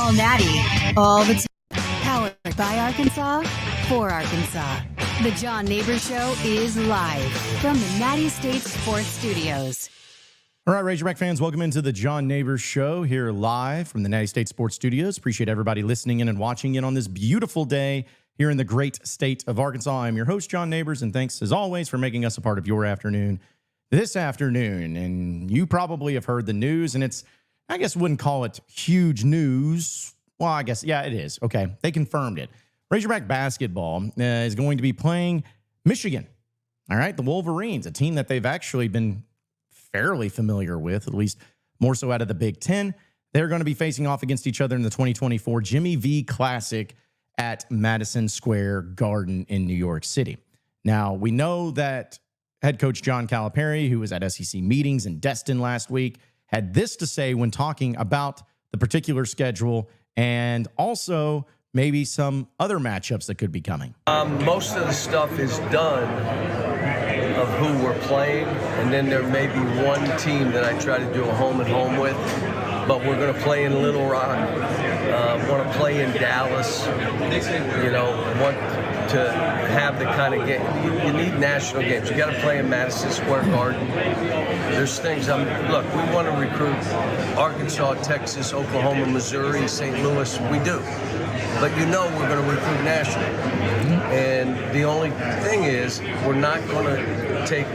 All Natty, all the time. Powered by Arkansas, for Arkansas. The John Nabors Show is live from the Natty State Sports Studios. All right, Razorback fans, welcome into the John Nabors Show here live from the Natty State Sports Studios. Appreciate everybody listening in and watching in on this beautiful day here in the great state of Arkansas. I'm your host, John Nabors, and thanks as always for making us a part of your afternoon this afternoon. And you probably have heard the news, and it's, I guess, wouldn't call it huge news. Well, I guess, yeah, it is. Okay, they confirmed it. Razorback Basketball is going to be playing Michigan. All right, the Wolverines, a team that they've actually been fairly familiar with, at least more so out of the Big Ten. They're going to be facing off against each other in the 2024 Jimmy V Classic at Madison Square Garden in New York City. Now, we know that head coach John Calipari, who was at SEC meetings in Destin last week, had this to say when talking about the particular schedule and also maybe some other matchups that could be coming. Most of the stuff is done of who we're playing, and then there may be one team that I try to do a home and home with, but we're going to play in Little Rock, want to play in Dallas, want to have the kind of game. You need national games. You got to play in Madison Square Garden. There's things. Look, we want to recruit Arkansas, Texas, Oklahoma, Missouri, St. Louis. We do. But we're going to recruit nationally. And the only thing is, we're not going to take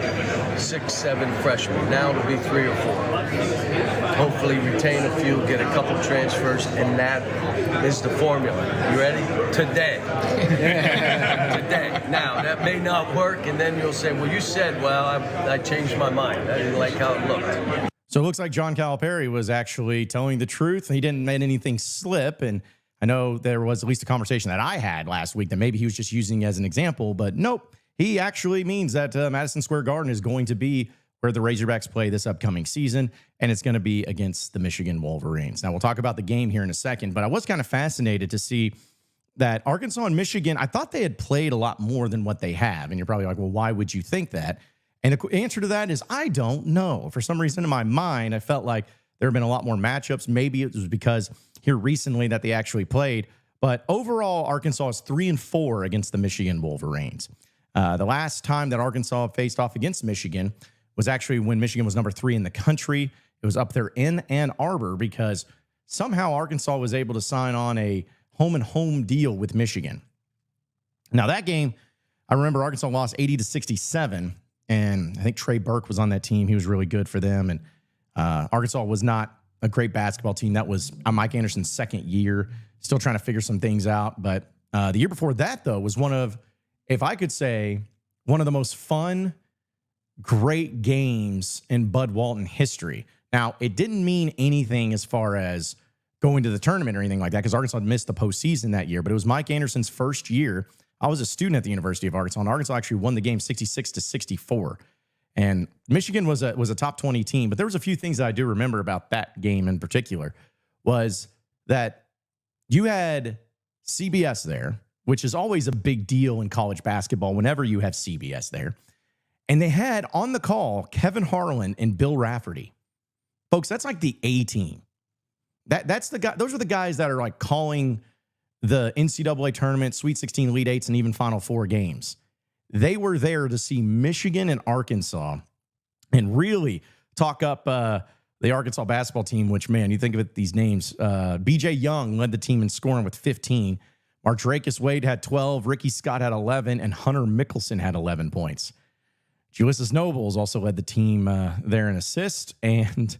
6, 7 freshmen. Now it'll be 3 or 4. Hopefully retain a few, get a couple transfers, and that is the formula. You ready? Today. Today. Now, that may not work, and then you'll say, well, you said, well, I changed my mind. I didn't like how it looked. So it looks like John Calipari was actually telling the truth. He didn't let anything slip, and I know there was at least a conversation that I had last week that maybe he was just using as an example, but nope. He actually means that Madison Square Garden is going to be where the Razorbacks play this upcoming season, and it's going to be against the Michigan Wolverines. Now, we'll talk about the game here in a second, but I was kind of fascinated to see that Arkansas and Michigan, I thought they had played a lot more than what they have, and you're probably like, well, why would you think that? And the answer to that is I don't know. For some reason in my mind, I felt like there have been a lot more matchups. Maybe it was because here recently that they actually played. But overall, Arkansas is 3-4 against the Michigan Wolverines. The last time that Arkansas faced off against Michigan was actually when Michigan was number 3 in the country. It was up there in Ann Arbor because somehow Arkansas was able to sign on a home-and-home deal with Michigan. Now, that game, I remember Arkansas lost 80-67, and I think Trey Burke was on that team. He was really good for them, and Arkansas was not a great basketball team. That was Mike Anderson's second year, still trying to figure some things out. But the year before that, though, was one of, if I could say, one of the most fun, great games in Bud Walton history. Now, it didn't mean anything as far as going to the tournament or anything like that because Arkansas missed the postseason that year. But it was Mike Anderson's first year. I was a student at the University of Arkansas, and Arkansas actually won the game 66-64. And Michigan was a top 20 team, but there was a few things that I do remember about that game in particular was that you had CBS there, which is always a big deal in college basketball whenever you have CBS there. And they had on the call Kevin Harlan and Bill Rafferty. Folks, that's like the A team. That's the guy. Those are the guys that are like calling the NCAA tournament, Sweet 16, Elite Eights, and even Final Four games. They were there to see Michigan and Arkansas and really talk up the Arkansas basketball team, which, man, you think of it, these names. B.J. Young led the team in scoring with 15. Mardrakus Wade had 12. Ricky Scott had 11. And Hunter Mickelson had 11 points. Ulysses Nobles also led the team there in assist. And,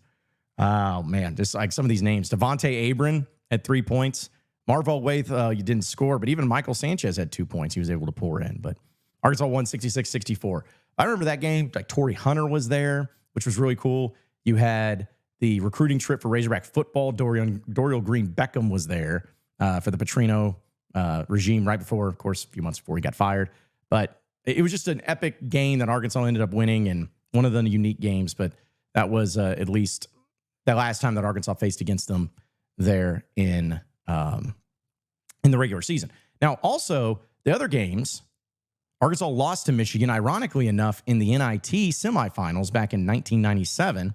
oh, man, just like some of these names. Devontae Abram had 3 points. Marvel Waith, you didn't score, but even Michael Sanchez had 2 points. He was able to pour in. But Arkansas won 66-64. I remember that game. Like Torrey Hunter was there, which was really cool. You had the recruiting trip for Razorback football. Dorial Green Beckham was there for the Petrino regime right before, of course, a few months before he got fired. But it was just an epic game that Arkansas ended up winning and one of the unique games. But that was at least the last time that Arkansas faced against them there in the regular season. Now, also, the other games, Arkansas lost to Michigan, ironically enough, in the NIT semifinals back in 1997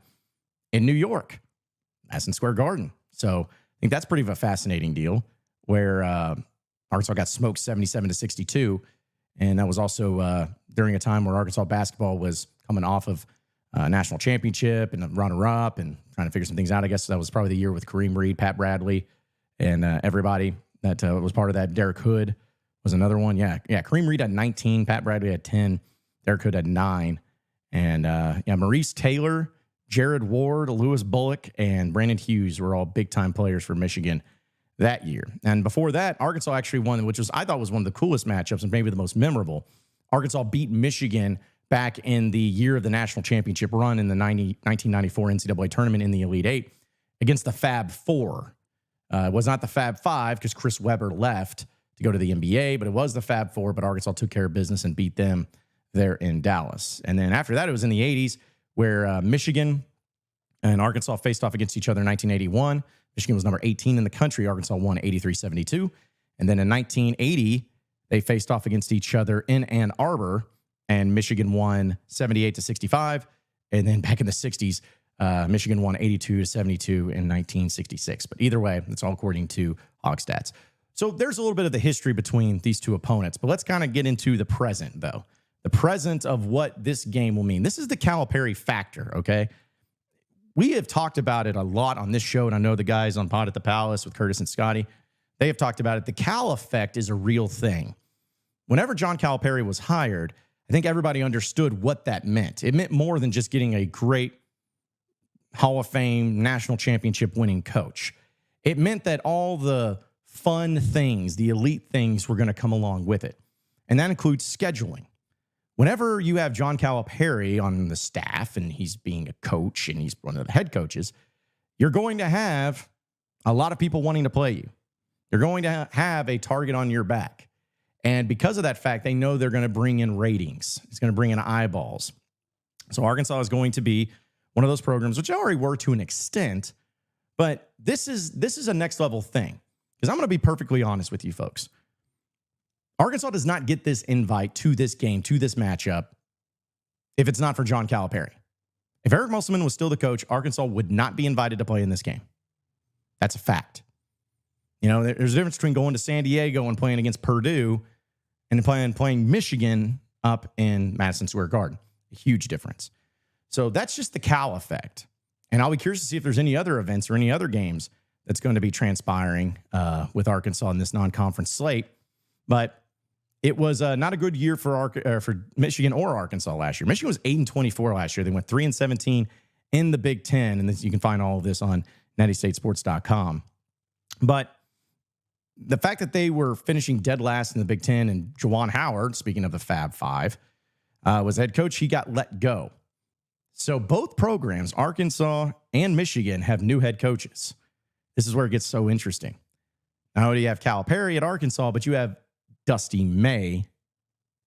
in New York, Madison Square Garden. So think that's pretty of a fascinating deal where Arkansas got smoked 77-62. And that was also during a time where Arkansas basketball was coming off of a national championship and a runner-up and trying to figure some things out. I guess that was probably the year with Kareem Reed, Pat Bradley, and everybody that was part of that. Derek Hood was another one. Yeah. Kareem Reed had 19. Pat Bradley had 10. Derek Hood had 9. And Maurice Taylor, Jared Ward, Lewis Bullock, and Brandon Hughes were all big-time players for Michigan that year. And before that, Arkansas actually won, which I thought was one of the coolest matchups and maybe the most memorable. Arkansas beat Michigan back in the year of the national championship run in the 1994 NCAA tournament in the Elite Eight against the Fab Four. It was not the Fab Five because Chris Webber left to go to the NBA, but it was the Fab Four, but Arkansas took care of business and beat them there in Dallas. And then after that, it was in the 80s where Michigan and Arkansas faced off against each other in 1981. Michigan was number 18 in the country. Arkansas won 83-72. And then in 1980, they faced off against each other in Ann Arbor, and Michigan won 78-65. And then back in the 60s, Michigan won 82-72 in 1966. But either way, it's all according to Hogs stats. So there's a little bit of the history between these two opponents. But let's kind of get into the present, though. The present of what this game will mean. This is the Calipari factor, okay? We have talked about it a lot on this show, and I know the guys on Pod at the Palace with Curtis and Scotty, they have talked about it. The Cal effect is a real thing. Whenever John Calipari was hired, I think everybody understood what that meant. It meant more than just getting a great Hall of Fame national championship winning coach. It meant that all the fun things, the elite things were going to come along with it. And that includes scheduling. Whenever you have John Calipari on the staff and he's being a coach and he's one of the head coaches, you're going to have a lot of people wanting to play you. You're going to have a target on your back. And because of that fact, they know they're going to bring in ratings. It's going to bring in eyeballs. So Arkansas is going to be one of those programs, which already were to an extent, but this is a next level thing. Because I'm going to be perfectly honest with you folks. Arkansas does not get this invite to this game, to this matchup, if it's not for John Calipari. If Eric Musselman was still the coach, Arkansas would not be invited to play in this game. That's a fact. You know, there's a difference between going to San Diego and playing against Purdue and playing Michigan up in Madison Square Garden. A huge difference. So that's just the Cal effect. And I'll be curious to see if there's any other events or any other games that's going to be transpiring with Arkansas in this non-conference slate. But it was not a good year for Michigan or Arkansas last year. Michigan was 8-24 last year. They went 3-17 in the Big Ten, and you can find all of this on nattystatesports.com. But the fact that they were finishing dead last in the Big Ten, and Juwan Howard, speaking of the Fab Five, was head coach, he got let go. So both programs, Arkansas and Michigan, have new head coaches. This is where it gets so interesting. Not only do you have Calipari at Arkansas, but you have Dusty May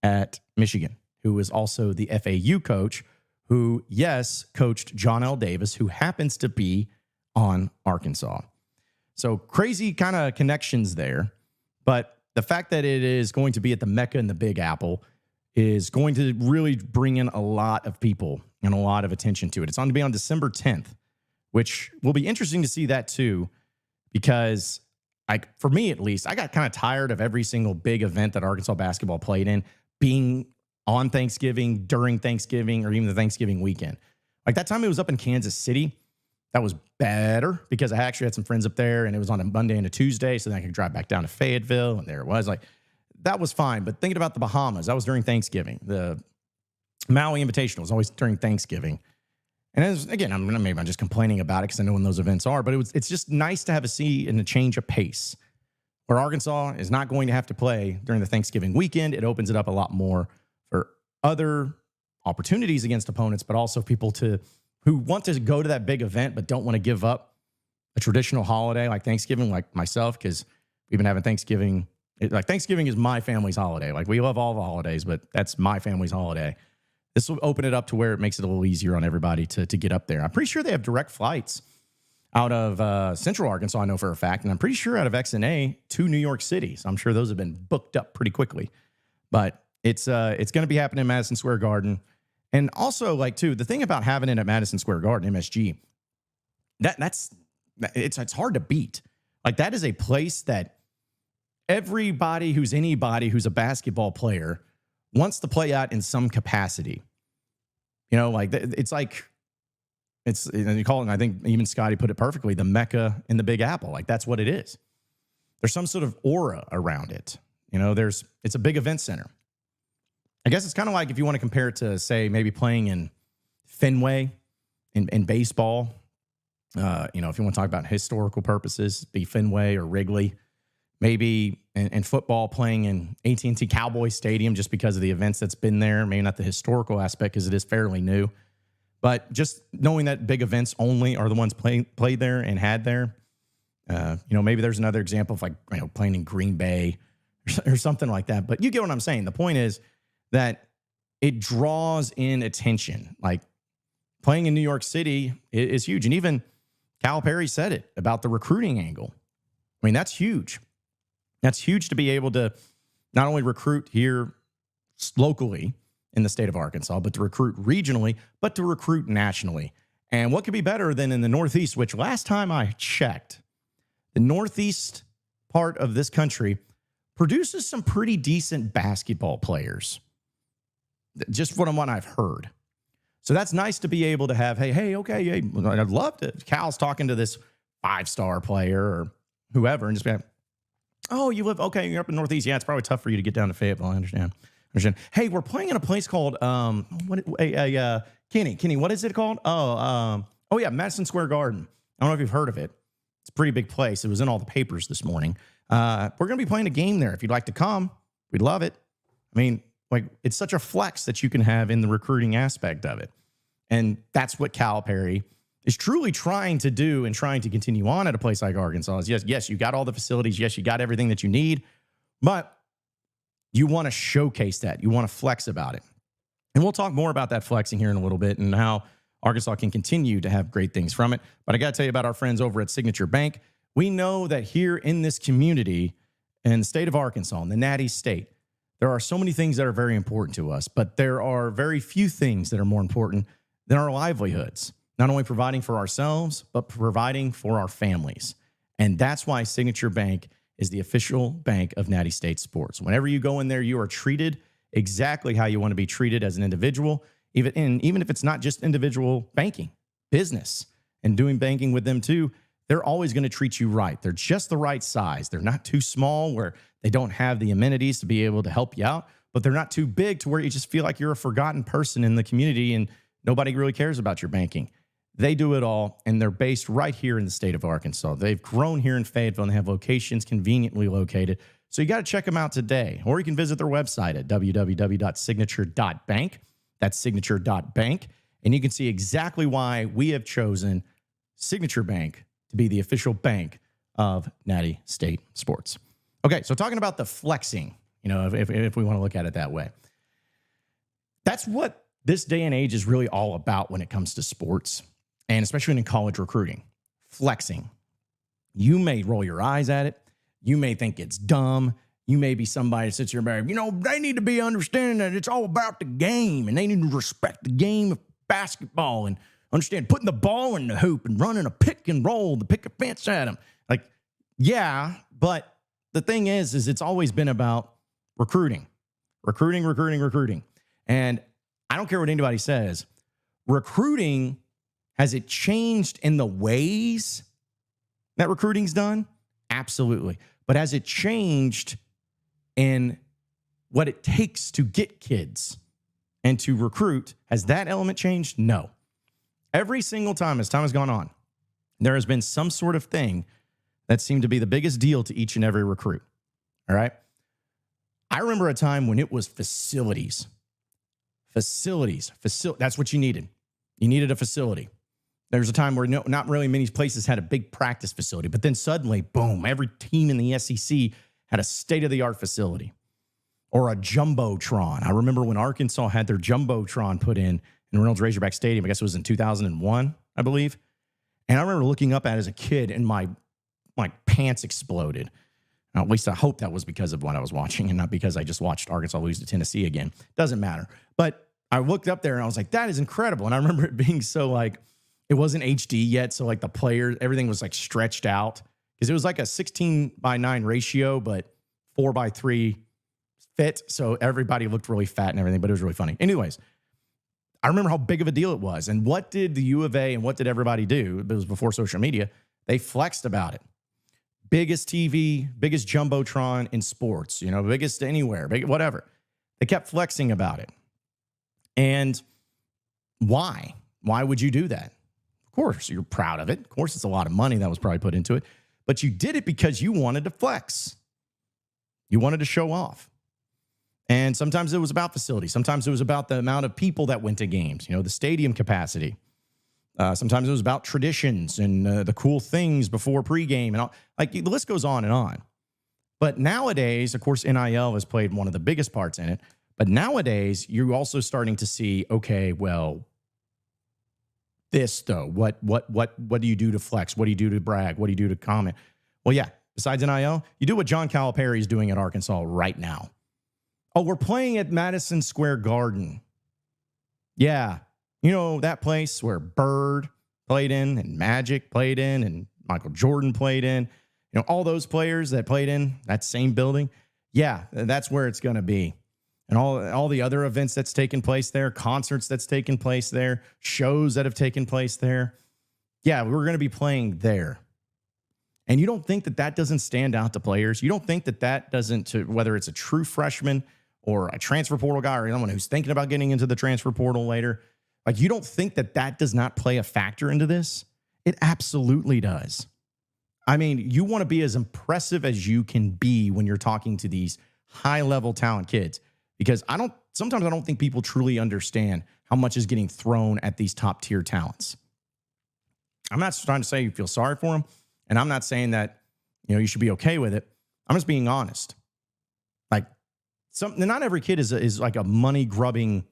at Michigan, who is also the FAU coach, who, yes, coached John L. Davis, who happens to be on Arkansas. So crazy kind of connections there. But the fact that it is going to be at the Mecca and the Big Apple is going to really bring in a lot of people and a lot of attention to it. It's going to be on December 10th, which will be interesting to see that too, because for me at least, I got kind of tired of every single big event that Arkansas basketball played in being on Thanksgiving, during Thanksgiving, or even the Thanksgiving weekend. Like that time it was up in Kansas City, that was better because I actually had some friends up there and it was on a Monday and a Tuesday, so then I could drive back down to Fayetteville, and there it was. Like, that was fine. But thinking about the Bahamas, that was during Thanksgiving. The Maui Invitational was always during Thanksgiving. And again, I'm just complaining about it because I know when those events are, but it's just nice to have a see and a change of pace where Arkansas is not going to have to play during the Thanksgiving weekend. It opens it up a lot more for other opportunities against opponents, but also people who want to go to that big event but don't want to give up a traditional holiday like Thanksgiving, like myself, because we've been having Thanksgiving. Like Thanksgiving is my family's holiday. Like we love all the holidays, but that's my family's holiday. This will open it up to where it makes it a little easier on everybody to get up there. I'm pretty sure they have direct flights out of Central Arkansas, I know for a fact, and I'm pretty sure out of XNA to New York City. So I'm sure those have been booked up pretty quickly. But it's going to be happening in Madison Square Garden. And also, like, too, the thing about having it at Madison Square Garden, MSG, it's hard to beat. Like, that is a place that everybody who's anybody who's a basketball player wants to play out in some capacity. You know, like, it's like, you call it, I think even Scotty put it perfectly, the Mecca in the Big Apple. Like, that's what it is. There's some sort of aura around it. You know, it's a big event center. I guess it's kind of like if you want to compare it to, say, maybe playing in Fenway in baseball. You know, if you want to talk about historical purposes, be Fenway or Wrigley. Maybe in football, playing in AT&T Cowboy Stadium just because of the events that's been there. Maybe not the historical aspect because it is fairly new. But just knowing that big events only are the ones played there and had there. You know, maybe there's another example of, like, you know, playing in Green Bay or something like that. But you get what I'm saying. The point is that it draws in attention. Like, playing in New York City is huge. And even Calipari said it about the recruiting angle. I mean, that's huge. That's huge to be able to not only recruit here locally in the state of Arkansas, but to recruit regionally, but to recruit nationally. And what could be better than in the Northeast, which last time I checked, the Northeast part of this country produces some pretty decent basketball players. Just from what I've heard. So that's nice to be able to have, hey, okay, I'd love to. Cal's talking to this 5-star player or whoever and just be like, oh, you're up in the Northeast. Yeah, it's probably tough for you to get down to Fayetteville. I understand. Hey, we're playing in a place called Kenny, what is it called? Oh yeah, Madison Square Garden. I don't know if you've heard of it. It's a pretty big place. It was in all the papers this morning. We're going to be playing a game there. If you'd like to come, we'd love it. I mean, like, it's such a flex that you can have in the recruiting aspect of it. And that's what Calipari is truly trying to do and trying to continue on at a place like Arkansas. Is yes, you got all the facilities. Yes, you got everything that you need. But you want to showcase that. You want to flex about it. And we'll talk more about that flexing here in a little bit and how Arkansas can continue to have great things from it. But I got to tell you about our friends over at Signature Bank. We know that here in this community, in the state of Arkansas, in the Natty state, there are so many things that are very important to us, but there are very few things that are more important than our livelihoods. Not only providing for ourselves, but providing for our families. And that's why Signature Bank is the official bank of Natty State Sports. Whenever you go in there, you are treated exactly how you want to be treated as an individual, even if it's not just individual banking, business, and doing banking with them too. They're always going to treat you right. They're just the right size. They're not too small where they don't have the amenities to be able to help you out, but they're not too big to where you just feel like you're a forgotten person in the community and nobody really cares about your banking. They do it all, and they're based right here in the state of Arkansas. They've grown here in Fayetteville, and they have locations conveniently located. So you got to check them out today, or you can visit their website at www.signature.bank. That's signature.bank, and you can see exactly why we have chosen Signature Bank to be the official bank of Natty State Sports. Okay, so talking about the flexing, you know, if we want to look at it that way. That's what this day and age is really all about when it comes to sports, and especially in college recruiting. Flexing. You may roll your eyes at it. You may think it's dumb. You may be somebody that sits here and, you know, they need to be understanding that it's all about the game, and they need to respect the game of basketball and understand putting the ball in the hoop and running a pick and roll, the pick a fence at them. Like, yeah, but the thing is it's always been about recruiting. And I don't care what anybody says. Recruiting, has it changed in the ways that recruiting's done? Absolutely. But has it changed in what it takes to get kids and to recruit? Has that element changed? No. Every single time as time has gone on, there has been some sort of thing that seemed to be the biggest deal to each and every recruit. All right? I remember a time when it was facilities. That's what you needed. You needed a facility. There was a time where not really many places had a big practice facility, but then suddenly, boom, every team in the SEC had a state-of-the-art facility or a Jumbotron. I remember when Arkansas had their Jumbotron put in Reynolds Razorback Stadium. I guess it was in 2001, I believe. And I remember looking up at it as a kid and my pants exploded. Now, at least I hope that was because of what I was watching and not because I just watched Arkansas lose to Tennessee again. Doesn't matter. But I looked up there and I was like, that is incredible. And I remember it being so like, it wasn't HD yet. So like the players, everything was like stretched out. because it was like a 16:9 ratio, but 4:3 fit. So everybody looked really fat and everything, but it was really funny. Anyways, I remember how big of a deal it was. And what did the U of A and what did everybody do? It was before social media. They flexed about it. Biggest TV, biggest Jumbotron in sports, biggest anywhere, whatever. They kept flexing about it. And why? Why would you do that? Of course, you're proud of it. Of course, it's a lot of money that was probably put into it. But you did it because you wanted to flex. You wanted to show off. And sometimes it was about facilities. Sometimes it was about the amount of people that went to games, the stadium capacity. Sometimes it was about traditions and the cool things before pregame and all. Like the list goes on and on. But nowadays, of course, NIL has played one of the biggest parts in it. But nowadays, you're also starting to see, okay, well, this though, what do you do to flex? What do you do to brag? What do you do to comment? Well, yeah, besides NIL, you do what John Calipari is doing at Arkansas right now. Oh, we're playing at Madison Square Garden. Yeah. That place where Bird played in and Magic played in and Michael Jordan played in, all those players that played in that same building. Yeah, that's where it's going to be. And all the other events that's taken place there, concerts that's taken place there, shows that have taken place there. Yeah, we're going to be playing there. And you don't think that doesn't stand out to players? You don't think that doesn't, whether it's a true freshman or a transfer portal guy or someone who's thinking about getting into the transfer portal later, like you don't think that does not play a factor into this? It absolutely does. I mean, you want to be as impressive as you can be when you're talking to these high-level talent kids. Because sometimes I don't think people truly understand how much is getting thrown at these top tier talents. I'm not trying to say you feel sorry for them. And I'm not saying that, you should be okay with it. I'm just being honest. Like not every kid is like a money grubbing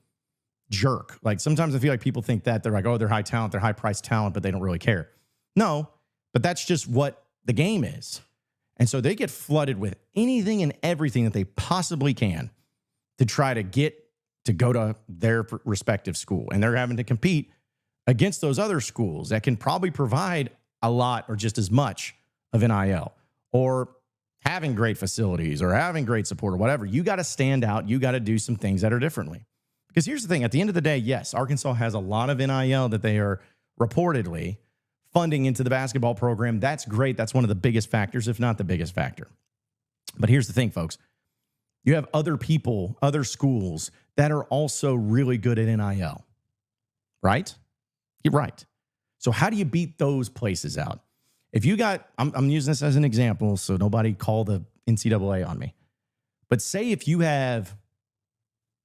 jerk. Like sometimes I feel like people think that they're like, oh, they're high talent, they're high priced talent, but they don't really care. No, but that's just what the game is. And so they get flooded with anything and everything that they possibly can to try to get to go to their respective school. And they're having to compete against those other schools that can probably provide a lot or just as much of NIL or having great facilities or having great support or whatever. You got to stand out. You got to do some things that are differently. Because here's the thing. At the end of the day, yes, Arkansas has a lot of NIL that they are reportedly funding into the basketball program. That's great. That's one of the biggest factors, if not the biggest factor. But here's the thing, folks. You have other people, other schools that are also really good at NIL, right? You're right. So how do you beat those places out? If you got, I'm using this as an example, so nobody call the NCAA on me. But say if you have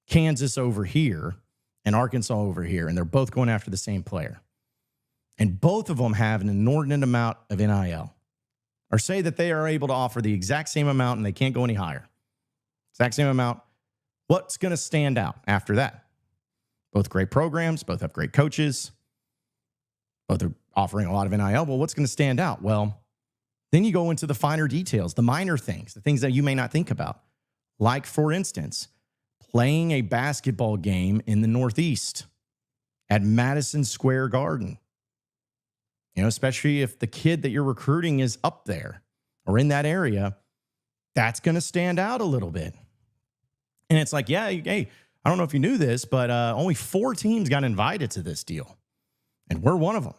Kansas over here and Arkansas over here, and they're both going after the same player, and both of them have an inordinate amount of NIL, or say that they are able to offer the exact same amount and they can't go any higher. Exact same amount. What's going to stand out after that? Both great programs, both have great coaches, both are offering a lot of NIL. Well, what's going to stand out? Well, then you go into the finer details, the minor things, the things that you may not think about. Like, for instance, playing a basketball game in the Northeast at Madison Square Garden. Especially if the kid that you're recruiting is up there or in that area, that's going to stand out a little bit. And it's like, yeah, hey, I don't know if you knew this, but only 4 teams got invited to this deal. And we're one of them.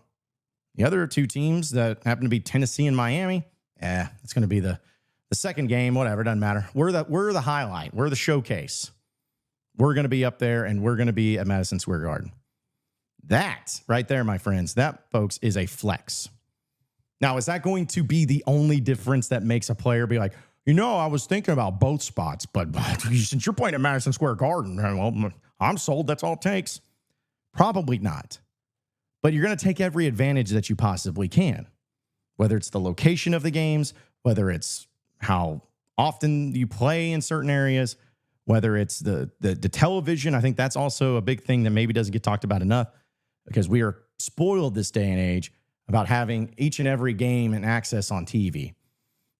The other 2 teams that happen to be Tennessee and Miami, it's going to be the second game, whatever, doesn't matter. We're the highlight. We're the showcase. We're going to be up there, and we're going to be at Madison Square Garden. That right there, my friends, that, folks, is a flex. Now, is that going to be the only difference that makes a player be like, I was thinking about both spots, but since you're playing at Madison Square Garden, well, I'm sold. That's all it takes. Probably not. But you're going to take every advantage that you possibly can, whether it's the location of the games, whether it's how often you play in certain areas, whether it's the television. I think that's also a big thing that maybe doesn't get talked about enough because we are spoiled this day and age about having each and every game and access on TV.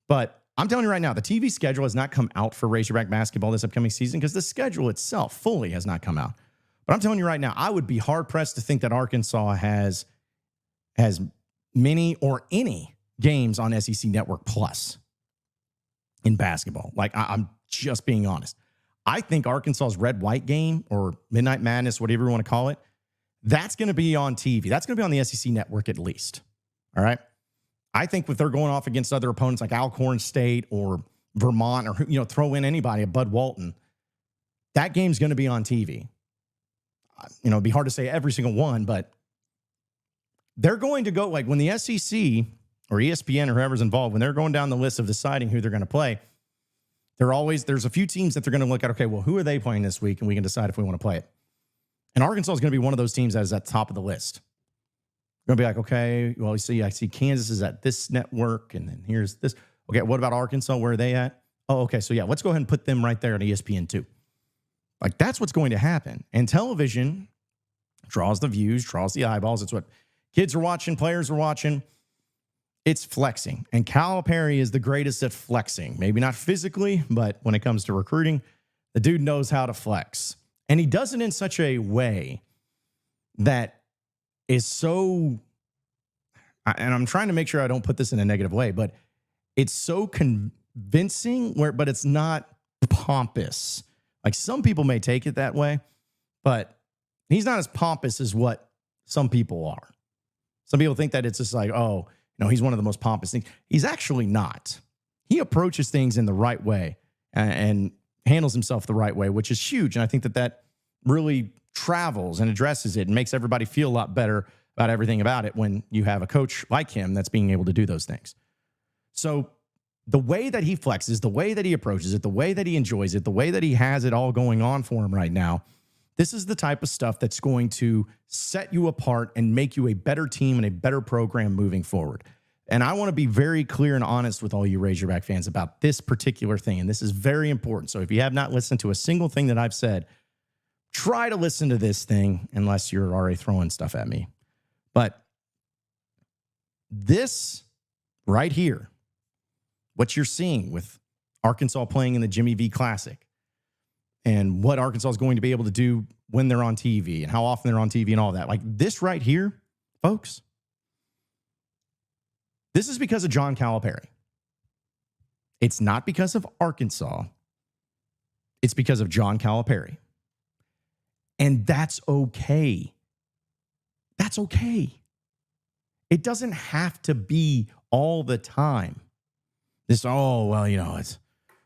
But I'm telling you right now, the TV schedule has not come out for Razorback basketball this upcoming season because the schedule itself fully has not come out. But I'm telling you right now, I would be hard-pressed to think that Arkansas has many or any games on SEC Network Plus in basketball. Like, I'm just being honest. I think Arkansas's red-white game or Midnight Madness, whatever you want to call it, that's going to be on TV. That's going to be on the SEC Network at least. All right? I think if they're going off against other opponents like Alcorn State or Vermont or, throw in anybody, a Bud Walton, that game's going to be on TV. It'd be hard to say every single one, but they're going to go, like when the SEC or ESPN or whoever's involved, when they're going down the list of deciding who they're going to play, there's a few teams that they're going to look at, okay, well, who are they playing this week? And we can decide if we want to play it. And Arkansas is going to be one of those teams that is at the top of the list. You're going to be like, okay, well, I see Kansas is at this network, and then here's this. Okay, what about Arkansas? Where are they at? Oh, okay, so yeah, let's go ahead and put them right there on ESPN too. Like, that's what's going to happen. And television draws the views, draws the eyeballs. It's what kids are watching, players are watching. It's flexing. And Calipari is the greatest at flexing. Maybe not physically, but when it comes to recruiting, the dude knows how to flex. And he does it in such a way that is so, and I'm trying to make sure I don't put this in a negative way, but it's so convincing, but it's not pompous. Like, some people may take it that way, but he's not as pompous as what some people are. Some people think that it's just like, oh, he's one of the most pompous things. He's actually not. He approaches things in the right way and handles himself the right way, which is huge. And I think that really travels and addresses it and makes everybody feel a lot better about everything about it when you have a coach like him that's being able to do those things. So the way that he flexes, the way that he approaches it, the way that he enjoys it, the way that he has it all going on for him right now, this is the type of stuff that's going to set you apart and make you a better team and a better program moving forward. And I want to be very clear and honest with all you Razorback fans about this particular thing. And this is very important. So if you have not listened to a single thing that I've said, try to listen to this thing unless you're already throwing stuff at me. But this right here, what you're seeing with Arkansas playing in the Jimmy V Classic and what Arkansas is going to be able to do when they're on TV and how often they're on TV and all that. Like, this right here, folks, this is because of John Calipari. It's not because of Arkansas. It's because of John Calipari. And that's okay. That's okay. It doesn't have to be all the time. This,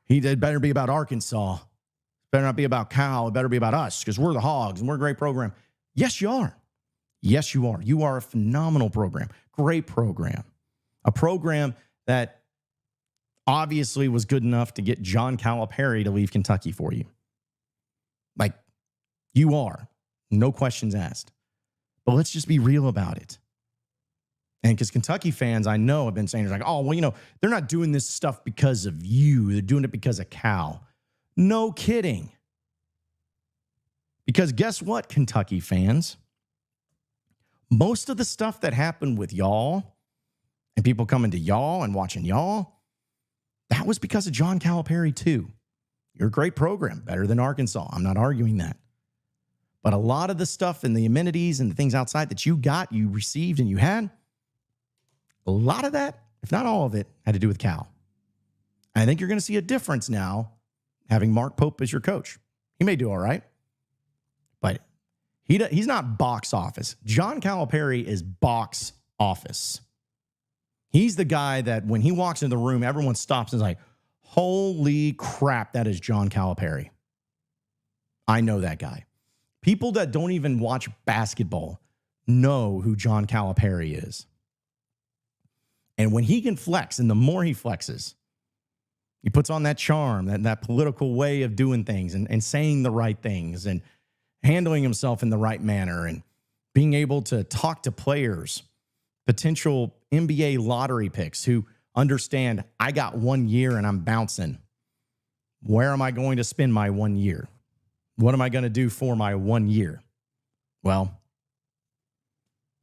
it better be about Arkansas. It better not be about Cal. It better be about us because we're the Hogs and we're a great program. Yes, you are. Yes, you are. You are a phenomenal program. Great program. A program that obviously was good enough to get John Calipari to leave Kentucky for you. Like, you are. No questions asked. But let's just be real about it. And because Kentucky fans, I know, have been saying, like, oh, well, they're not doing this stuff because of you. They're doing it because of Cal. No kidding. Because guess what, Kentucky fans? Most of the stuff that happened with y'all and people coming to y'all and watching y'all, that was because of John Calipari too. You're a great program, better than Arkansas. I'm not arguing that. But a lot of the stuff and the amenities and the things outside that you got, you received, and you had, a lot of that, if not all of it, had to do with Cal. I think you're going to see a difference now having Mark Pope as your coach. He may do all right, but he's not box office. John Calipari is box office. He's the guy that when he walks into the room, everyone stops and is like, holy crap, that is John Calipari. I know that guy. People that don't even watch basketball know who John Calipari is. And when he can flex, and the more he flexes, he puts on that charm, that political way of doing things and saying the right things and handling himself in the right manner and being able to talk to players, potential NBA lottery picks who understand, I got 1 year and I'm bouncing. Where am I going to spend my 1 year? What am I going to do for my 1 year? Well,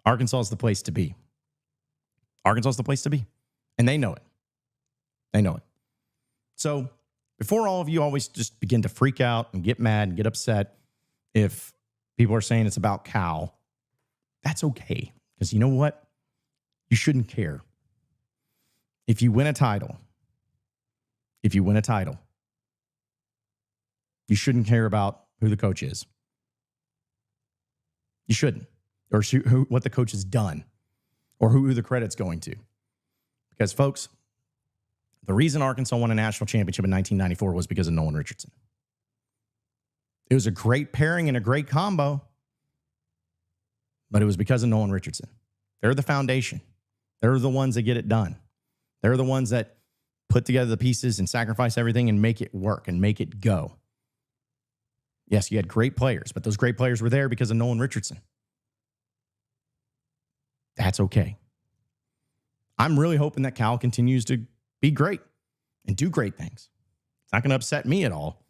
Arkansas is the place to be. Arkansas is the place to be. And they know it. They know it. So before all of you always just begin to freak out and get mad and get upset if people are saying it's about Cal, that's okay. Because you know what? You shouldn't care. if you win a title, you shouldn't care about who the coach is. You shouldn't. Or what the coach has done. Or who the credit's going to. Because, folks, the reason Arkansas won a national championship in 1994 was because of Nolan Richardson. It was a great pairing and a great combo, but it was because of Nolan Richardson. They're the foundation. They're the ones that get it done. They're the ones that put together the pieces and sacrifice everything and make it work and make it go. Yes, you had great players, but those great players were there because of Nolan Richardson. That's okay. I'm really hoping that Cal continues to be great and do great things. It's not going to upset me at all.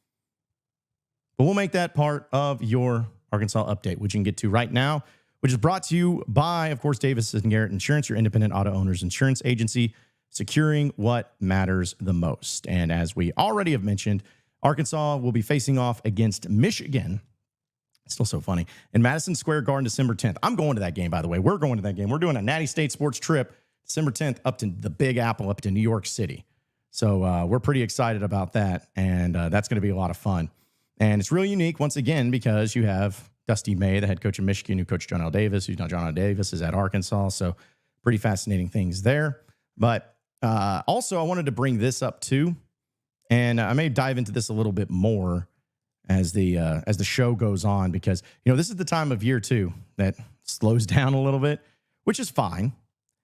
But we'll make that part of your Arkansas update, which you can get to right now, which is brought to you by, of course, Davis & Garrett Insurance, your independent auto owner's insurance agency, securing what matters the most. And as we already have mentioned, Arkansas will be facing off against Michigan. It's still so funny. In Madison Square Garden, December 10th. I'm going to that game, by the way. We're going to that game. We're doing a Natty State sports trip, December 10th, up to the Big Apple, up to New York City. So we're pretty excited about that, and that's going to be a lot of fun. And it's really unique, once again, because you have Dusty May, the head coach of Michigan, who coached John L. Davis, who's now John L. Davis, is at Arkansas. So pretty fascinating things there. But also, I wanted to bring this up, too. And I may dive into this a little bit more as the show goes on, because, this is the time of year, too, that slows down a little bit, which is fine.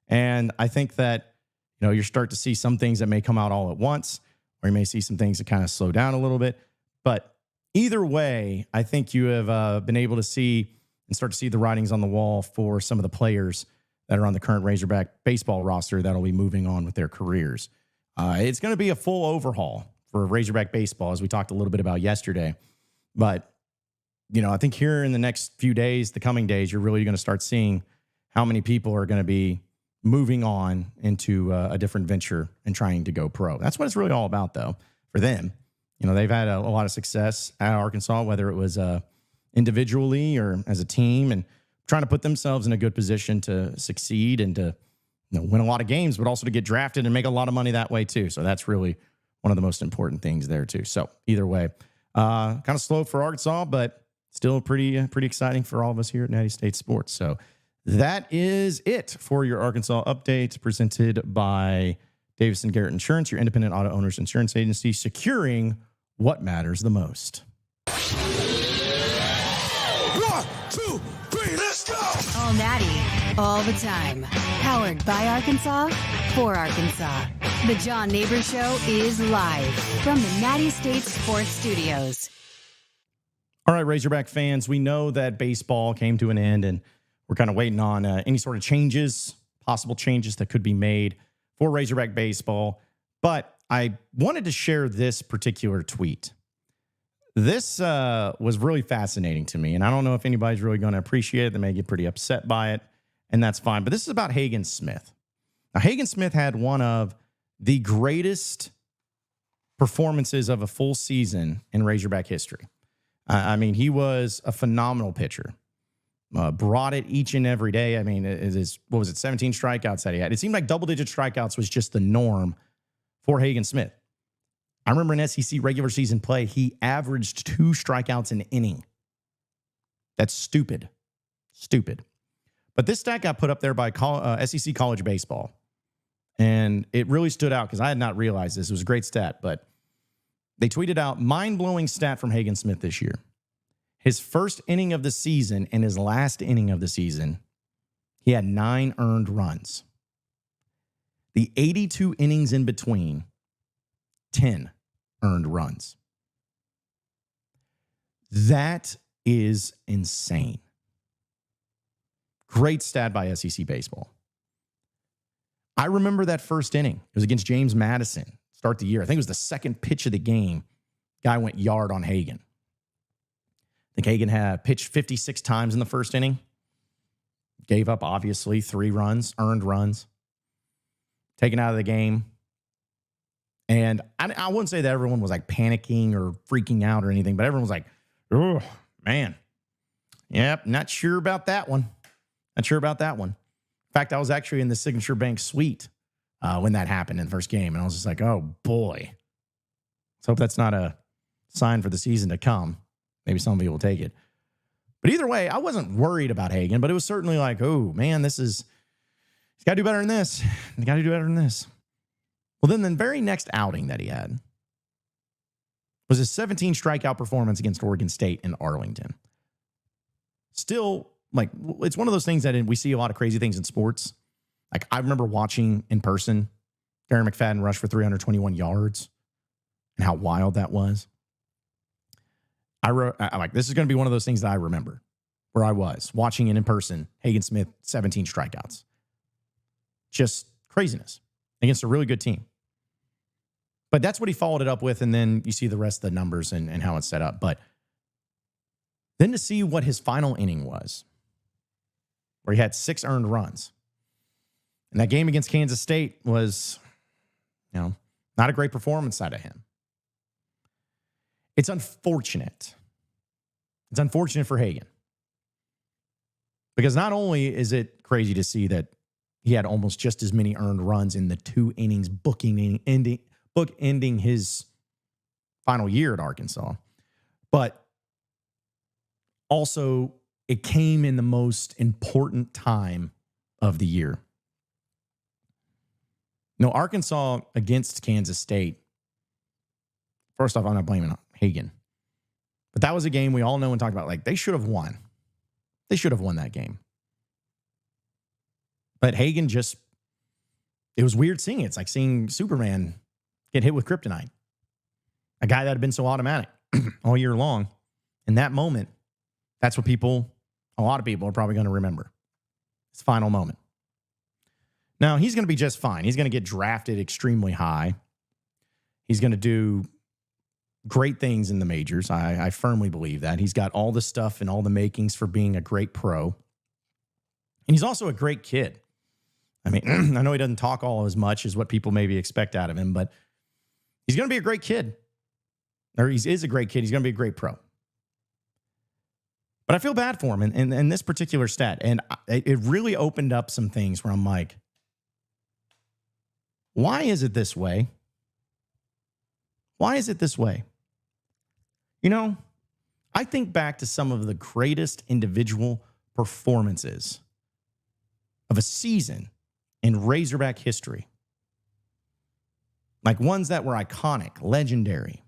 And I think that, you start to see some things that may come out all at once, or you may see some things that kind of slow down a little bit. But either way, I think you have been able to see and start to see the writings on the wall for some of the players that are on the current Razorback baseball roster that'll be moving on with their careers. It's going to be a full overhaul for Razorback baseball, as we talked a little bit about yesterday. But, I think here in the next few days, the coming days, you're really going to start seeing how many people are going to be moving on into a different venture and trying to go pro. That's what it's really all about, though, for them. They've had a lot of success at Arkansas, whether it was individually or as a team, and trying to put themselves in a good position to succeed and to win a lot of games, but also to get drafted and make a lot of money that way, too. So that's really one of the most important things there, too. So either way, kind of slow for Arkansas, but still pretty exciting for all of us here at Natty State Sports. So that is it for your Arkansas update, presented by Davis & Garrett Insurance, your independent auto owner's insurance agency, securing what matters the most. 1, 2, 3, let's go! All Natty, all the time. Powered by Arkansas, for Arkansas. The John Nabors Show is live from the Natty State Sports Studios. All right, Razorback fans, we know that baseball came to an end, and we're kind of waiting on any sort of changes, possible changes that could be made for Razorback baseball. But I wanted to share this particular tweet. This was really fascinating to me, and I don't know if anybody's really going to appreciate it. They may get pretty upset by it, and that's fine. But this is about Hagen Smith. Now, Hagen Smith had one of the greatest performances of a full season in Razorback history. I mean, he was a phenomenal pitcher. Brought it each and every day. I mean, what was it, 17 strikeouts that he had? It seemed like double-digit strikeouts was just the norm for Hagen Smith. I remember in SEC regular season play, he averaged 2 strikeouts an inning. That's stupid. Stupid. But this stat got put up there by SEC College Baseball. And it really stood out because I had not realized this. It was a great stat, but they tweeted out, mind-blowing stat from Hagen Smith this year. His first inning of the season and his last inning of the season, he had 9 earned runs. The 82 innings in between, 10 earned runs. That is insane. Great stat by SEC Baseball. I remember that first inning. It was against James Madison. Start the year. I think it was the second pitch of the game. Guy went yard on Hagen. I think Hagen had pitched 56 times in the first inning. Gave up, obviously, 3 runs, earned runs. Taken out of the game. And I wouldn't say that everyone was like panicking or freaking out or anything, but everyone was like, oh, man. Yep, not sure about that one. Not sure about that one. In fact, I was actually in the Signature Bank suite when that happened in the first game. And I was just like, oh, boy. Let's hope that's not a sign for the season to come. Maybe some of you will take it. But either way, I wasn't worried about Hagen, but it was certainly like, oh, man, he's got to do better than this. He's got to do better than this. Well, then the very next outing that he had was his 17 strikeout performance against Oregon State in Arlington. Still, like, it's one of those things that we see a lot of crazy things in sports. Like, I remember watching in person Darren McFadden rush for 321 yards and how wild that was. I'm like, this is going to be one of those things that I remember where I was watching it in person. Hagen Smith, 17 strikeouts. Just craziness against a really good team. But that's what he followed it up with, and then you see the rest of the numbers and how it's set up. But then to see what his final inning was, where he had 6 earned runs. And that game against Kansas State was, not a great performance out of him. It's unfortunate. It's unfortunate for Hagen. Because not only is it crazy to see that he had almost just as many earned runs in the 2 innings bookending his final year at Arkansas, but also it came in the most important time of the year. Arkansas against Kansas State, first off, I'm not blaming Hagen, but that was a game we all know and talk about. Like, they should have won. They should have won that game. But Hagen it was weird seeing it. It's like seeing Superman get hit with kryptonite. A guy that had been so automatic all year long. In that moment, that's what a lot of people are probably going to remember. His final moment. Now, he's going to be just fine. He's going to get drafted extremely high. He's going to do great things in the majors. I firmly believe that. He's got all the stuff and all the makings for being a great pro. And he's also a great kid. I mean, I know he doesn't talk all as much as what people maybe expect out of him, but he's going to be a great kid. Or he is a great kid. He's going to be a great pro. But I feel bad for him in this particular stat. And it really opened up some things where I'm like, why is it this way? Why is it this way? I think back to some of the greatest individual performances of a season in Razorback history. Like ones that were iconic, legendary.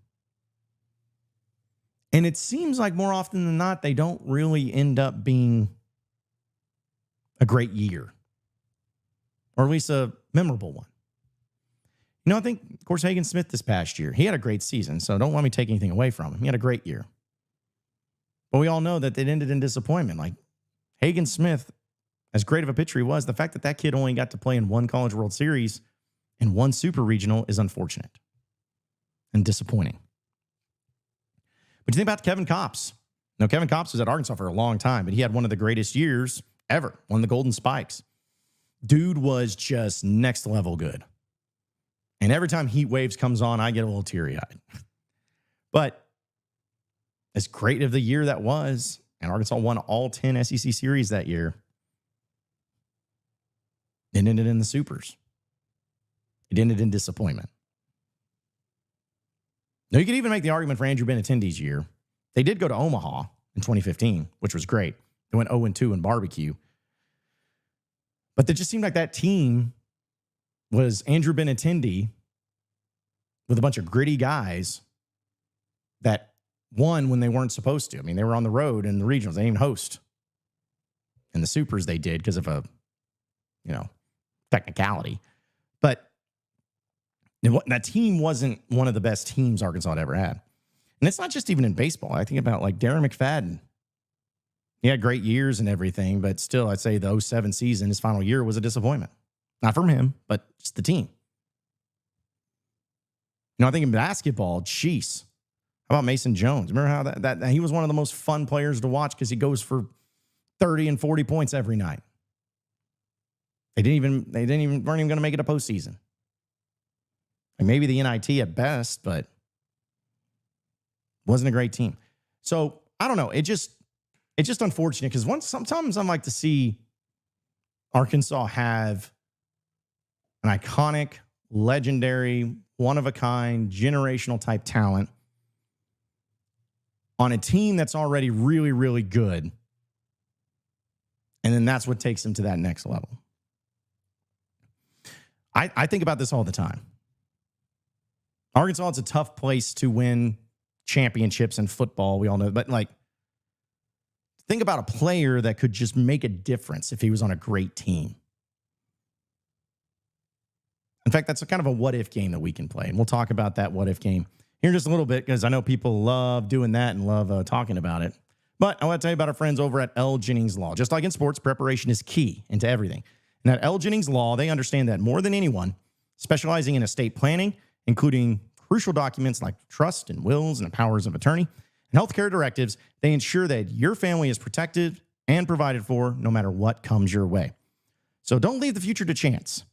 And it seems like more often than not, they don't really end up being a great year. Or at least a memorable one. I think, of course, Hagen Smith this past year, he had a great season, so don't let me take anything away from him. He had a great year. But we all know that it ended in disappointment. Like, Hagen Smith, as great of a pitcher he was, the fact that kid only got to play in 1 College World Series and 1 Super Regional is unfortunate and disappointing. But you think about Kevin Kopps. Kevin Kopps was at Arkansas for a long time, but he had one of the greatest years ever, won the Golden Spikes. Dude was just next level good. And every time Heat Waves comes on, I get a little teary-eyed. But as great of the year that was, and Arkansas won all 10 SEC series that year, it ended in the supers. It ended in disappointment. Now, you could even make the argument for Andrew Benintendi's year. They did go to Omaha in 2015, which was great. They went 0-2 in barbecue. But it just seemed like that team was Andrew Benintendi with a bunch of gritty guys that won when they weren't supposed to. I mean, they were on the road in the regionals. They didn't even host. In the supers they did because of a, technicality. But that team wasn't one of the best teams Arkansas had ever had. And it's not just even in baseball. I think about like Darren McFadden. He had great years and everything, but still, I'd say the 2007 season, his final year, was a disappointment. Not from him, but just the team. I think in basketball, jeez. How about Mason Jones? Remember how that he was one of the most fun players to watch because he goes for 30 and 40 points every night. Weren't even going to make it a postseason. Like maybe the NIT at best, but wasn't a great team. So I don't know. It's just unfortunate because sometimes I like to see Arkansas have an iconic, legendary, one-of-a-kind, generational type talent on a team that's already really, really good. And then that's what takes them to that next level. I think about this all the time. Arkansas, it's a tough place to win championships in football. We all know. But, like, think about a player that could just make a difference if he was on a great team. In fact, that's a kind of a what-if game that we can play. And we'll talk about that what-if game here in just a little bit because I know people love doing that and love talking about it. But I want to tell you about our friends over at L Jennings Law. Just like in sports, preparation is key into everything. And at L Jennings Law, they understand that more than anyone, specializing in estate planning, including crucial documents like trust and wills and powers of attorney and healthcare directives, they ensure that your family is protected and provided for no matter what comes your way. So don't leave the future to chance.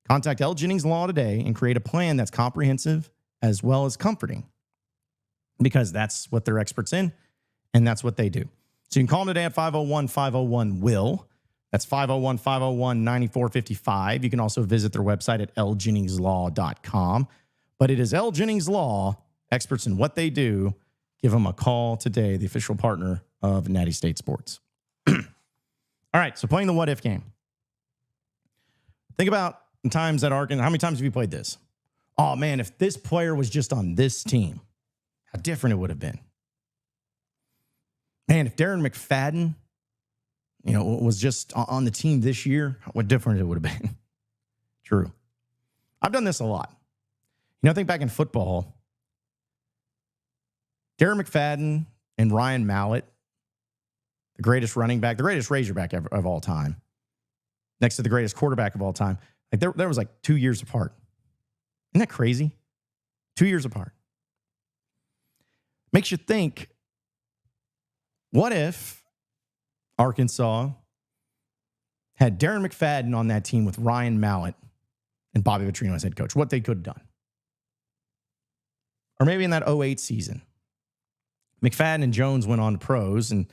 Contact L Jennings Law today and create a plan that's comprehensive as well as comforting because that's what they're experts in and that's what they do. So you can call them today at 501-501-WILL. That's 501-501-9455. You can also visit their website at ljenningslaw.com. But it is L Jennings Law, experts in what they do. Give them a call today, the official partner of Natty State Sports. All right, so playing the what-if game. Think about times at Arkansas. How many times have you played this? Oh, man, if this player was just on this team, how different it would have been. Man, if Darren McFadden, was just on the team this year, what different it would have been. True. I've done this a lot. I think back in football, Darren McFadden and Ryan Mallett, the greatest running back, the greatest Razorback of all time, next to the greatest quarterback of all time, like there was like 2 years apart. Isn't that crazy? 2 years apart. Makes you think, what if Arkansas had Darren McFadden on that team with Ryan Mallett and Bobby Petrino as head coach? What they could have done. Or maybe in that 2008 season, McFadden and Jones went on to pros, and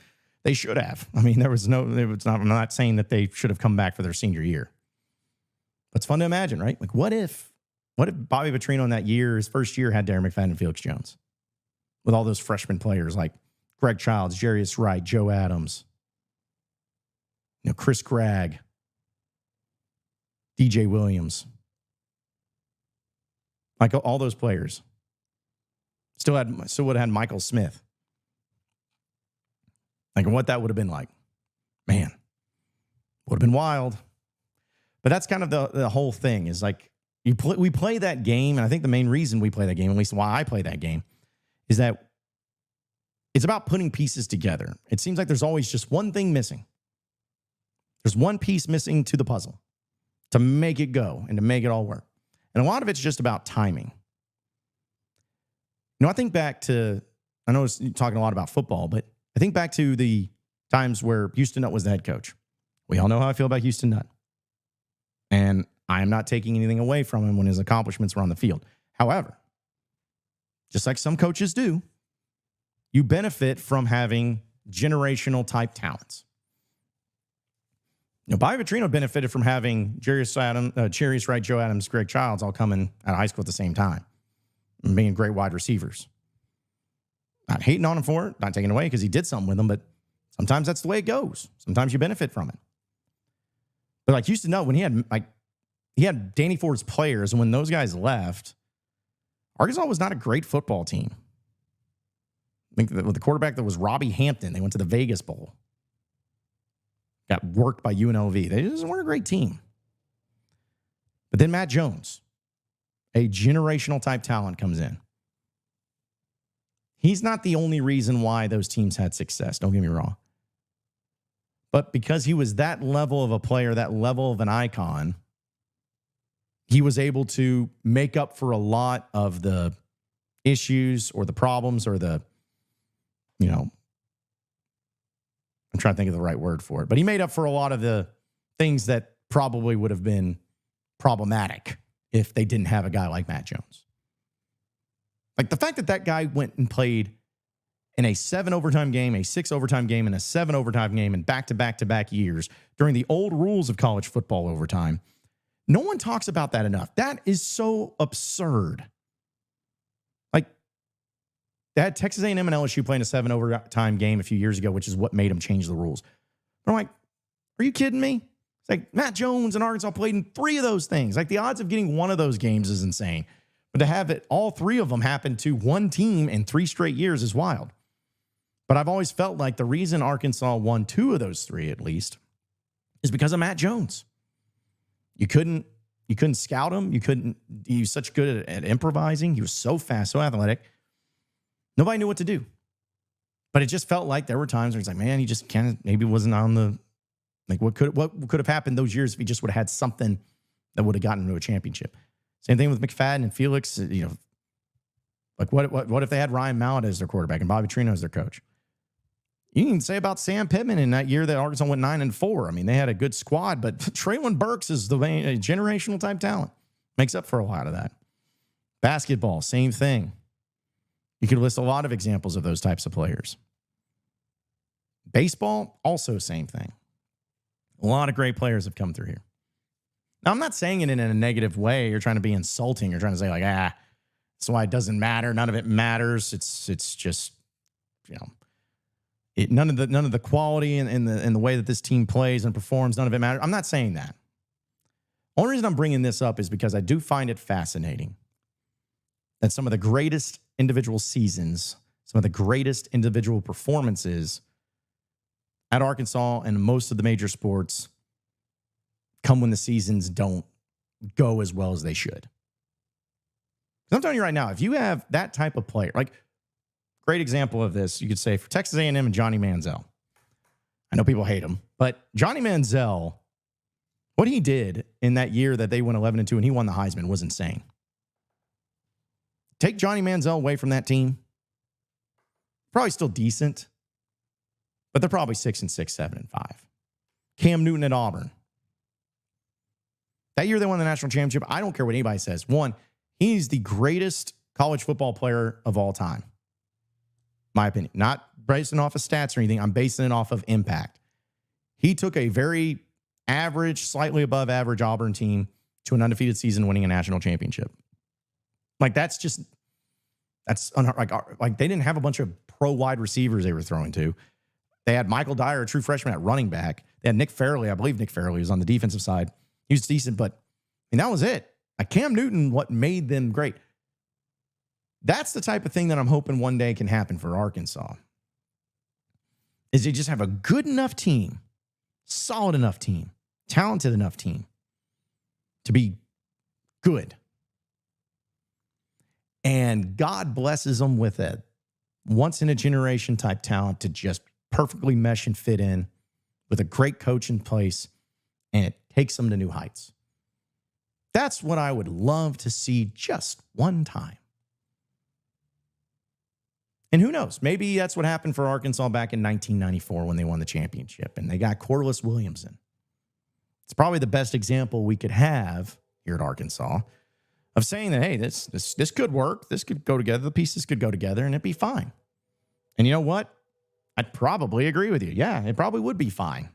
they should have. I mean, I'm not saying that they should have come back for their senior year. But it's fun to imagine, right? Like, what if Bobby Petrino in that year, his first year, had Darren McFadden and Felix Jones with all those freshman players like Greg Childs, Jarius Wright, Joe Adams, Chris Gregg, DJ Williams, like all those players. Still would have had Michael Smith. Like what that would have been like. Man, would have been wild. But that's kind of the whole thing is like we play that game, and I think the main reason we play that game, at least why I play that game, is that it's about putting pieces together. It seems like there's always just one thing missing. There's one piece missing to the puzzle to make it go and to make it all work. And a lot of it's just about timing. I think back to, I know it's talking a lot about football, but I think back to the times where Houston Nutt was the head coach. We all know how I feel about Houston Nutt. And I am not taking anything away from him when his accomplishments were on the field. However, just like some coaches do, you benefit from having generational type talents. Bobby Petrino benefited from having Jarius Wright, Joe Adams, Greg Childs all coming out of high school at the same time and being great wide receivers. Not hating on him for it, not taking it away because he did something with them, but sometimes that's the way it goes. Sometimes you benefit from it. But like Houston Nutt, when he had Danny Ford's players, and when those guys left, Arkansas was not a great football team. I think with the quarterback that was Robbie Hampton, they went to the Vegas Bowl. Got worked by UNLV. They just weren't a great team. But then Matt Jones, a generational type talent, comes in. He's not the only reason why those teams had success. Don't get me wrong. But because he was that level of a player, that level of an icon, he was able to make up for a lot of the issues or the problems or the, I'm trying to think of the right word for it, but he made up for a lot of the things that probably would have been problematic if they didn't have a guy like Matt Jones. Like the fact that guy went and played in a 7 overtime game, a 6 overtime game, and a 7 overtime game in back-to-back-to-back years during the old rules of college football overtime No one talks about that enough. That is so absurd. Like, they had Texas A&M and LSU playing a 7 overtime game a few years ago, which is what made them change the rules. But I'm like, are you kidding me? It's like Matt Jones and Arkansas played in 3 of those things. Like, the odds of getting one of those games is insane. But to have it, all 3 of them happen to one team in 3 straight years is wild. But I've always felt like the reason Arkansas won 2 of those 3, at least, is because of Matt Jones. You couldn't scout him. He was such good at improvising. He was so fast, so athletic. Nobody knew what to do. But it just felt like there were times where it's like, man, he just kind of maybe wasn't on the, like, what could have happened those years if he just would have had something that would have gotten him to a championship. Same thing with McFadden and Felix. You know, like what if they had Ryan Mallett as their quarterback and Bobby Trino as their coach? You can say about Sam Pittman in that year that Arkansas went 9-4. I mean, they had a good squad, but Traylon Burks is the generational type talent. Makes up for a lot of that. Basketball, same thing. You could list a lot of examples of those types of players. Baseball, also same thing. A lot of great players have come through here. Now, I'm not saying it in a negative way. You're trying to be insulting. You're trying to say like, that's why it doesn't matter. None of it matters. It's just, you know, none of the quality and the way that this team plays and performs, none of it matters. I'm not saying that. Only reason I'm bringing this up is because I do find it fascinating that some of the greatest individual seasons, some of the greatest individual performances at Arkansas and most of the major sports come when the seasons don't go as well as they should. Because I'm telling you right now, if you have that type of player, like, great example of this, you could say for Texas A&M and Johnny Manziel. I know people hate him, but Johnny Manziel, what he did in that year that they went 11-2 and he won the Heisman was insane. Take Johnny Manziel away from that team, probably still decent, but they're probably 6-6, 7-5. Cam Newton at Auburn. That year they won the national championship. I don't care what anybody says. One, he's the greatest college football player of all time. My opinion. Not basing off of stats or anything. I'm basing it off of impact. He took a very average, slightly above average Auburn team to an undefeated season, winning a national championship. Like, that's like they didn't have a bunch of pro wide receivers they were throwing to. They had Michael Dyer, a true freshman, at running back. They had Nick Fairley. I believe Nick Fairley was on the defensive side. He was decent, but that was it. Like, Cam Newton, what made them great. That's the type of thing that I'm hoping one day can happen for Arkansas. Is they just have a good enough team, solid enough team, talented enough team to be good. And God blesses them with a once-in-a-generation type talent to just perfectly mesh and fit in with a great coach in place, and it takes them to new heights. That's what I would love to see just one time. And who knows? Maybe that's what happened for Arkansas back in 1994 when they won the championship and they got Corliss Williamson. It's probably the best example we could have here at Arkansas of saying that, hey, this could work. This could go together. The pieces could go together and it'd be fine. And you know what? I'd probably agree with you. Yeah, it probably would be fine.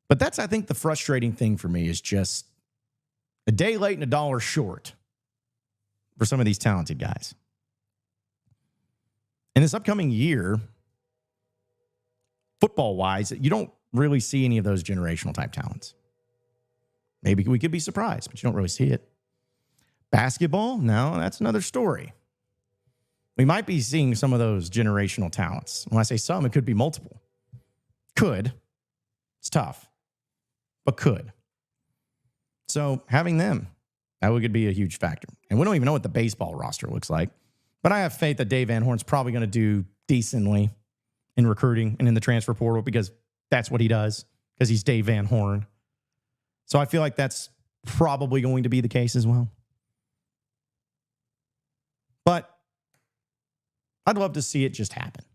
But that's, I think, the frustrating thing for me is just a day late and $1 short for some of these talented guys. In this upcoming year, football-wise, you don't really see any of those generational type talents. Maybe we could be surprised, but you don't really see it. Basketball, no, that's another story. We might be seeing some of those generational talents. When I say some, it could be multiple. Could. It's tough, but could. So having them, that would be a huge factor. And we don't even know what the baseball roster looks like. But I have faith that Dave Van Horn's probably going to do decently in recruiting and in the transfer portal because that's what he does, because he's Dave Van Horn. So I feel like that's probably going to be the case as well. But I'd love to see it just happen.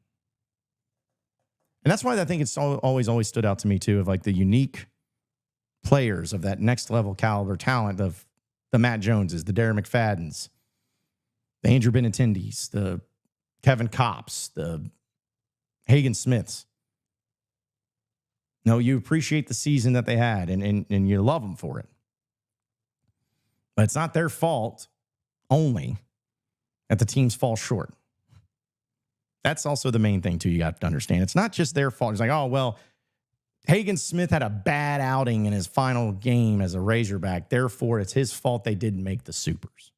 And that's why I think it's always stood out to me, too, of like the unique players of that next level caliber talent of the Matt Joneses, the Darren McFaddens, the Andrew Benintendis, the Kevin Kopps, the Hagen Smiths. No, you appreciate the season that they had and you love them for it. But it's not their fault only that the teams fall short. That's also the main thing, too, you got to understand. It's not just their fault. It's like, oh, well, Hagen Smith had a bad outing in his final game as a Razorback. Therefore, it's his fault they didn't make the Supers.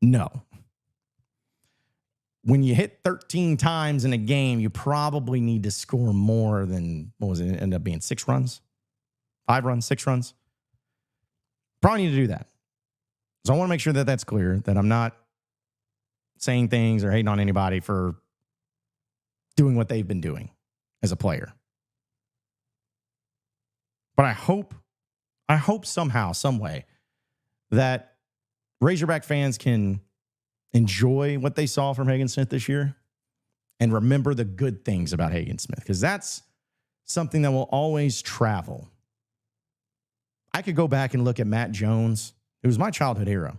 No. When you hit 13 times in a game, you probably need to score more than, what was it, end up being 6 runs? 5 runs, 6 runs? Probably need to do that. So I want to make sure that that's clear, that I'm not saying things or hating on anybody for doing what they've been doing as a player. But I hope somehow, some way, that Razorback fans can enjoy what they saw from Hagen Smith this year and remember the good things about Hagen Smith, because that's something that will always travel. I could go back and look at Matt Jones, who was my childhood hero.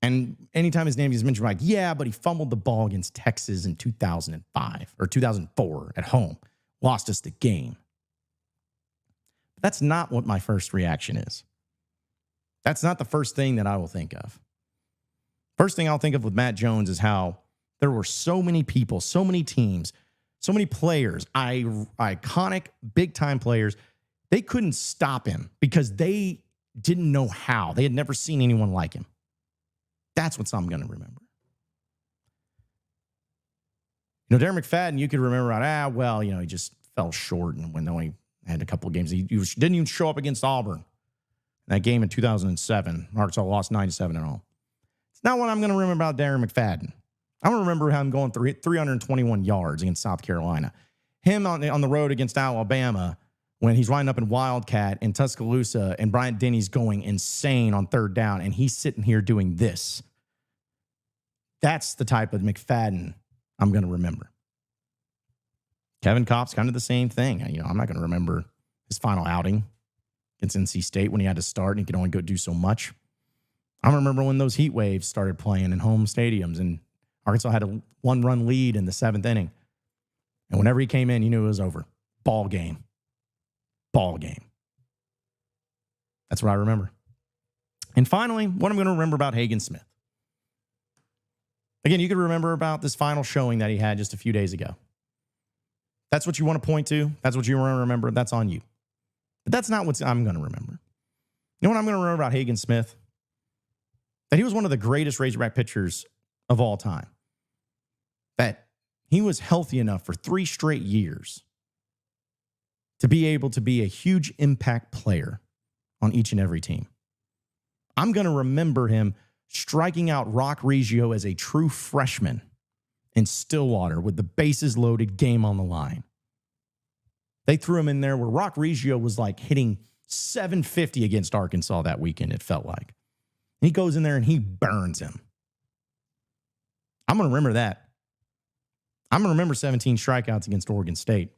And anytime his name is mentioned, I'm like, yeah, but he fumbled the ball against Texas in 2005 or 2004 at home, lost us the game. But that's not what my first reaction is. That's not the first thing that I will think of. First thing I'll think of with Matt Jones is how there were so many people, so many teams, so many players, iconic, big-time players. They couldn't stop him because they didn't know how. They had never seen anyone like him. That's what I'm going to remember. Darren McFadden, you could remember, he just fell short and when he had a couple of games. He didn't even show up against Auburn. That game in 2007, Arkansas lost 9-7 and all. It's not what I'm going to remember about Darren McFadden. I'm going to remember him going 321 yards against South Carolina. Him on the road against Alabama when he's lining up in Wildcat in Tuscaloosa and Bryant Denny's going insane on third down and he's sitting here doing this. That's the type of McFadden I'm going to remember. Kevin Kopp's kind of the same thing. I'm not going to remember his final outing against NC State when he had to start and he could only go do so much. I remember when those heat waves started playing in home stadiums and Arkansas had a 1-run lead in the 7th inning. And whenever he came in, you knew it was over. Ball game. That's what I remember. And finally, what I'm going to remember about Hagen Smith. Again, you could remember about this final showing that he had just a few days ago. That's what you want to point to. That's what you want to remember. That's on you. But that's not what I'm going to remember. You know what I'm going to remember about Hagen Smith? That he was one of the greatest Razorback pitchers of all time. That he was healthy enough for 3 straight years to be able to be a huge impact player on each and every team. I'm going to remember him striking out Rock Reggio as a true freshman in Stillwater with the bases loaded, game on the line. They threw him in there where Rock Reggio was like hitting 750 against Arkansas that weekend, it felt like. He goes in there and he burns him. I'm going to remember that. I'm going to remember 17 strikeouts against Oregon State.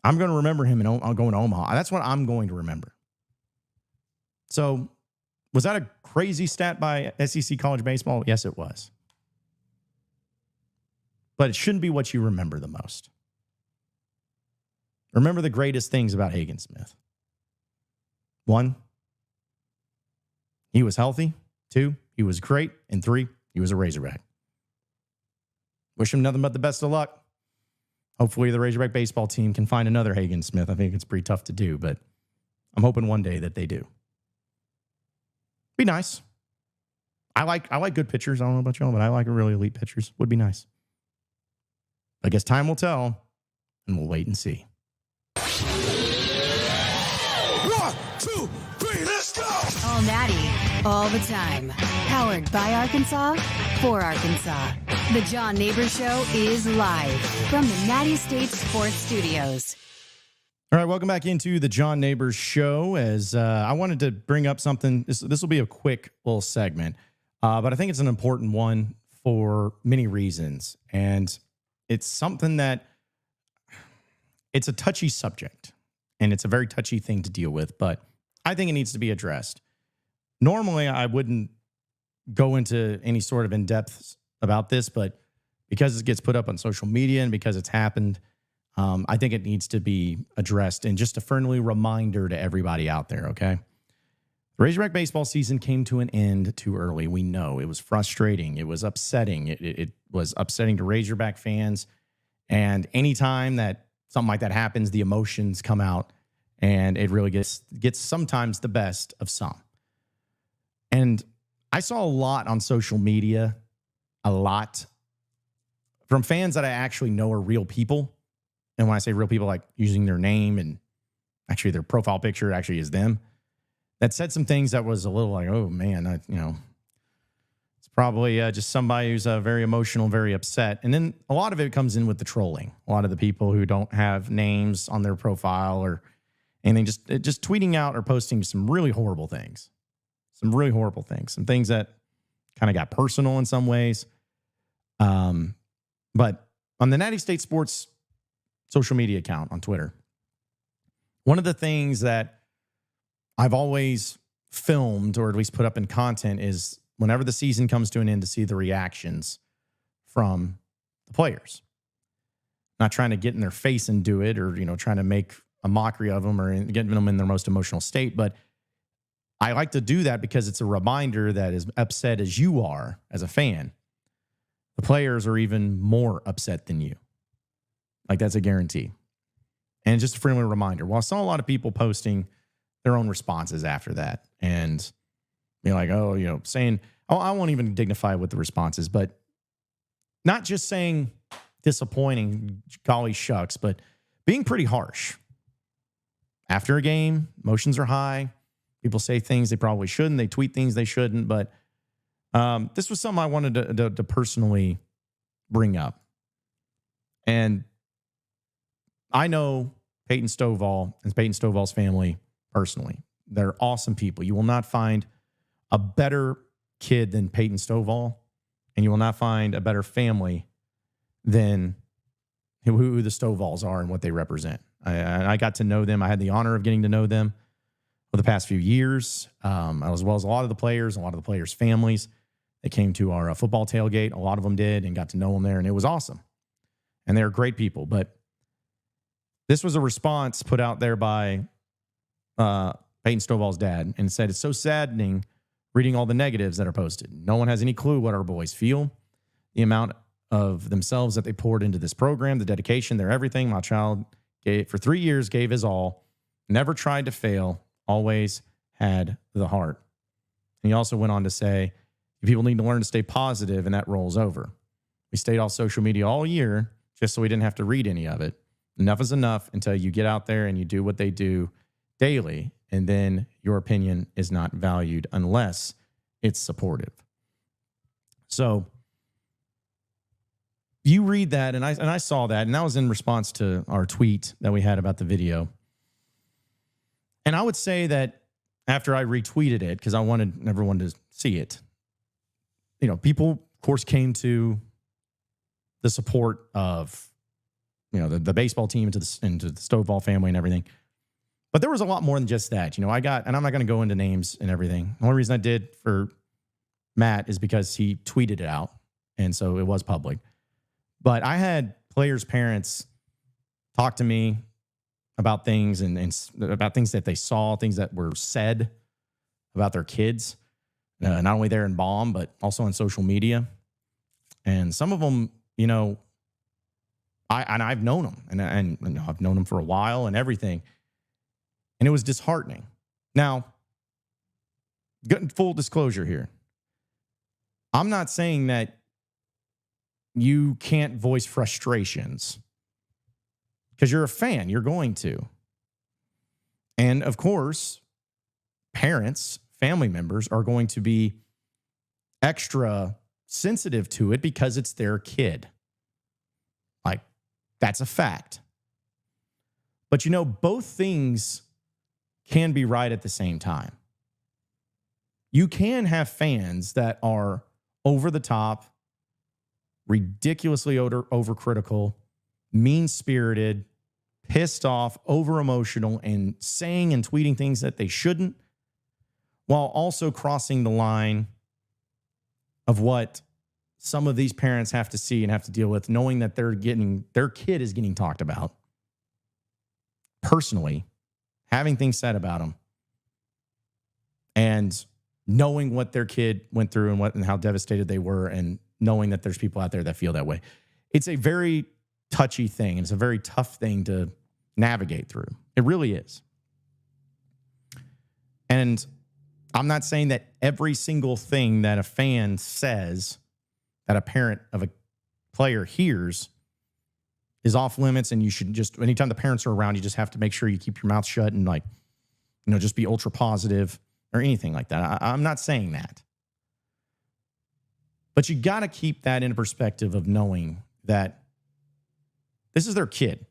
I'm going to remember him going to Omaha. That's what I'm going to remember. So, was that a crazy stat by SEC College Baseball? Yes, it was. But it shouldn't be what you remember the most. Remember the greatest things about Hagen Smith. 1, he was healthy. 2, he was great. And 3, he was a Razorback. Wish him nothing but the best of luck. Hopefully the Razorback baseball team can find another Hagen Smith. I think it's pretty tough to do, but I'm hoping one day that they do. Be nice. I like good pitchers. I don't know about y'all, but I like really elite pitchers. Would be nice. I guess time will tell, and we'll wait and see. 1, 2, 3, let's go! All Natty, all the time. Powered by Arkansas, for Arkansas. The John Nabors Show is live from the Natty State Sports Studios. All right, welcome back into the John Nabors Show. As I wanted to bring up something. This will be a quick little segment, but I think it's an important one for many reasons. And it's something that it's a touchy subject, and it's a very touchy thing to deal with, but I think it needs to be addressed. Normally, I wouldn't go into any sort of in-depth about this, but because it gets put up on social media and because it's happened, I think it needs to be addressed. And just a friendly reminder to everybody out there, okay? The Razorback baseball season came to an end too early. We know it was frustrating. It was upsetting. It was upsetting to Razorback fans. And anytime that something like that happens, the emotions come out, and it really gets sometimes the best of some. And I saw a lot on social media, a lot from fans that I actually know are real people. And when I say real people, like using their name and actually their profile picture actually is them, that said some things that was a little like, oh man, it's probably just somebody who's very emotional, very upset. And then a lot of it comes in with the trolling. A lot of the people who don't have names on their profile or anything, just tweeting out or posting some really horrible things. Some things that kind of got personal in some ways. But on the Natty State Sports social media account on Twitter, one of the things that I've always filmed or at least put up in content is whenever the season comes to an end, to see the reactions from the players. Not trying to get in their face and do it, or, trying to make a mockery of them or getting them in their most emotional state. But I like to do that because it's a reminder that as upset as you are as a fan, the players are even more upset than you. Like, that's a guarantee. And just a friendly reminder. Well, I saw a lot of people posting their own responses after that. And being like, saying, I won't even dignify with the responses, but not just saying disappointing, golly shucks, but being pretty harsh. After a game, emotions are high. People say things they probably shouldn't. They tweet things they shouldn't. But this was something I wanted to personally bring up. And I know Peyton Stovall and Peyton Stovall's family personally. They're awesome people. You will not find a better kid than Peyton Stovall, and you will not find a better family than who the Stovalls are and what they represent. I got to know them. I had the honor of getting to know them for the past few years, as well as a lot of the players' families. They came to our football tailgate. A lot of them did, and got to know them there, and it was awesome. And they're great people. But this was a response put out there by Peyton Stovall's dad, and said, it's so saddening reading all the negatives that are posted. No one has any clue what our boys feel, the amount of themselves that they poured into this program, the dedication, their everything. My child for 3 years gave his all, never tried to fail, always had the heart. And he also went on to say, people need to learn to stay positive, and that rolls over. We stayed off social media all year just so we didn't have to read any of it. Enough is enough until you get out there and you do what they do daily, and then your opinion is not valued unless it's supportive. So you read that, and I saw that, and that was in response to our tweet that we had about the video. And I would say that after I retweeted it, because I wanted everyone to see it, people, of course, came to the support of, the baseball team into the Stovall family and everything. But there was a lot more than just that. And I'm not going to go into names and everything. The only reason I did for Matt is because he tweeted it out, and so it was public. But I had players' parents talk to me about things and about things that they saw, things that were said about their kids, not only there in Baum, but also on social media. And some of them, I've known them, and I've known them for a while and everything. And it was disheartening. Now, full disclosure here. I'm not saying that you can't voice frustrations, because you're a fan. You're going to. And of course, parents, family members are going to be extra sensitive to it because it's their kid. Like, that's a fact. But both things can be right at the same time. You can have fans that are over the top, ridiculously overcritical, mean-spirited, pissed off, over-emotional, and saying and tweeting things that they shouldn't, while also crossing the line of what some of these parents have to see and have to deal with, knowing that their kid is getting talked about personally, having things said about them, and knowing what their kid went through and how devastated they were, and knowing that there's people out there that feel that way. It's a very touchy thing, and it's a very tough thing to navigate through. It really is. And I'm not saying that every single thing that a fan says that a parent of a player hears is off limits, and you should just, anytime the parents are around, you just have to make sure you keep your mouth shut and just be ultra positive or anything like that. I'm not saying that. But you got to keep that in perspective of knowing that this is their kid.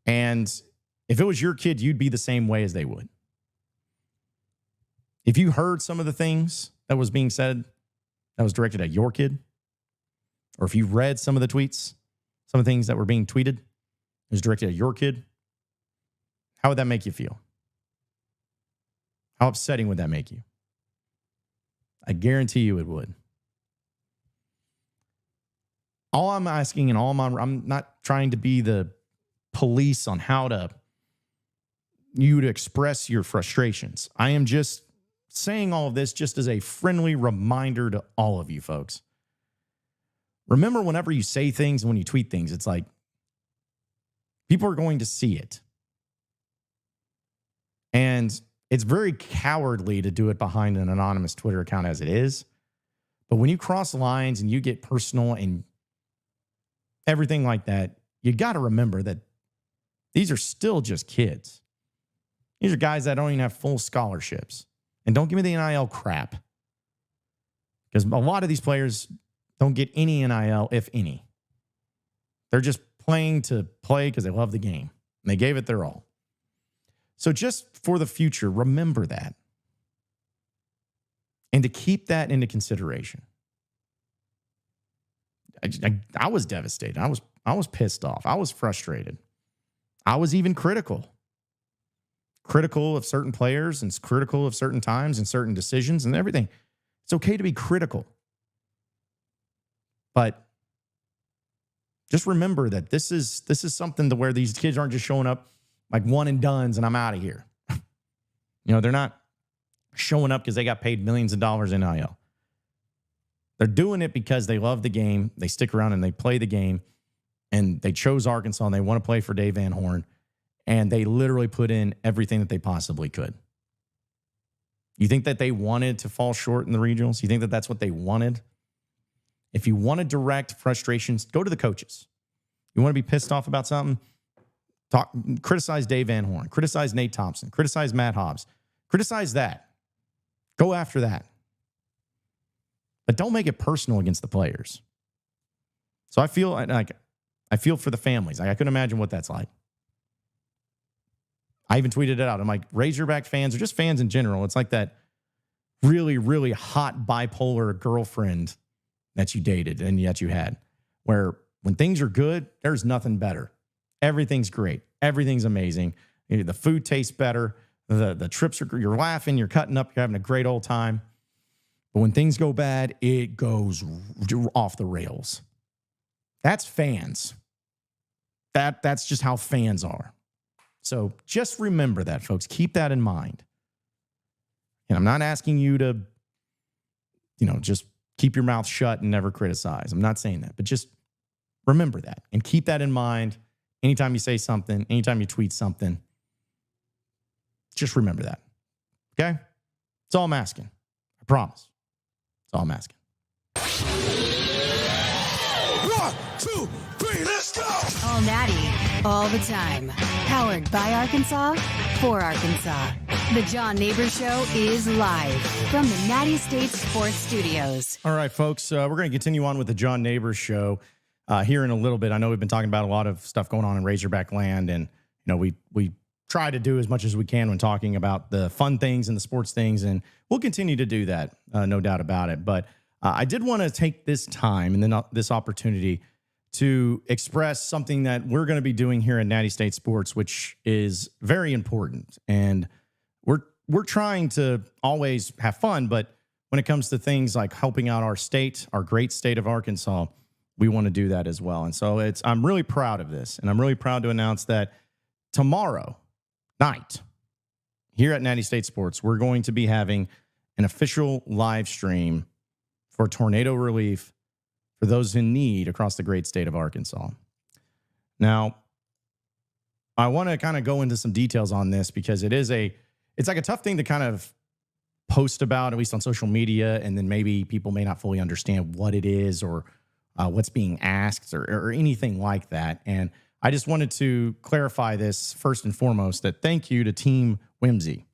And if it was your kid, you'd be the same way as they would. If you heard some of the things that was being said that was directed at your kid, or if you read some of the tweets, some of the things that were being tweeted, it was directed at your kid, how would that make you feel? How upsetting would that make you? I guarantee you it would. All I'm asking, and I'm not trying to be the police on how to express your frustrations. I am just saying all of this just as a friendly reminder to all of you folks. Remember, whenever you say things and when you tweet things, it's like people are going to see it. And it's very cowardly to do it behind an anonymous Twitter account as it is. But when you cross lines and you get personal and everything like that, you got to remember that these are still just kids. These are guys that don't even have full scholarships. And don't give me the NIL crap, because a lot of these players don't get any NIL, if any. They're just playing to play because they love the game, and they gave it their all. So just for the future, remember that. And to keep that into consideration. I was devastated. I was pissed off. I was frustrated. I was even critical of certain players and critical of certain times and certain decisions and everything. It's okay to be critical. But just remember that this is something to where these kids aren't just showing up like one and dones and I'm out of here. They're not showing up because they got paid millions of dollars in NIL. They're doing it because they love the game. They stick around and they play the game, and they chose Arkansas and they want to play for Dave Van Horn. And they literally put in everything that they possibly could. You think that they wanted to fall short in the regionals? You think that that's what they wanted? If you want to direct frustrations, go to the coaches. You want to be pissed off about something? Criticize Dave Van Horn. Criticize Nate Thompson. Criticize Matt Hobbs. Criticize that. Go after that. But don't make it personal against the players. So I feel for the families. I couldn't imagine what that's like. I even tweeted it out. I'm like, Razorback fans, or just fans in general, it's like that really, really hot bipolar girlfriend that you dated and yet you had, where when things are good, there's nothing better. Everything's great. Everything's amazing. The food tastes better. The trips are, you're laughing, you're cutting up, you're having a great old time. But when things go bad, it goes off the rails. That's fans. That's just how fans are. So just remember that, folks. Keep that in mind. And I'm not asking you to, just keep your mouth shut and never criticize. I'm not saying that, but just remember that and keep that in mind. Anytime you say something, anytime you tweet something, just remember that. Okay? That's all I'm asking. I promise. That's all I'm asking. 1, 2, 3, let's go! All Natty, all the time. Powered by Arkansas, for Arkansas. The John Nabors Show is live from the Natty State Sports Studios. All right, folks, we're going to continue on with the John Nabors Show here in a little bit. I know we've been talking about a lot of stuff going on in Razorback land, and we try to do as much as we can when talking about the fun things and the sports things, and we'll continue to do that, no doubt about it. But I did want to take this time and then this opportunity to express something that we're going to be doing here at Natty State Sports, which is very important. And we're trying to always have fun, but when it comes to things like helping out our state, our great state of Arkansas, we want to do that as well. And so I'm really proud of this. And I'm really proud to announce that tomorrow night here at Natty State Sports, we're going to be having an official live stream for tornado relief for those in need across the great state of Arkansas. Now, I want to kind of go into some details on this because it's like a tough thing to kind of post about, at least on social media, and then maybe people may not fully understand what it is or what's being asked or anything like that. And I just wanted to clarify this first and foremost, that thank you to Team Whimsy.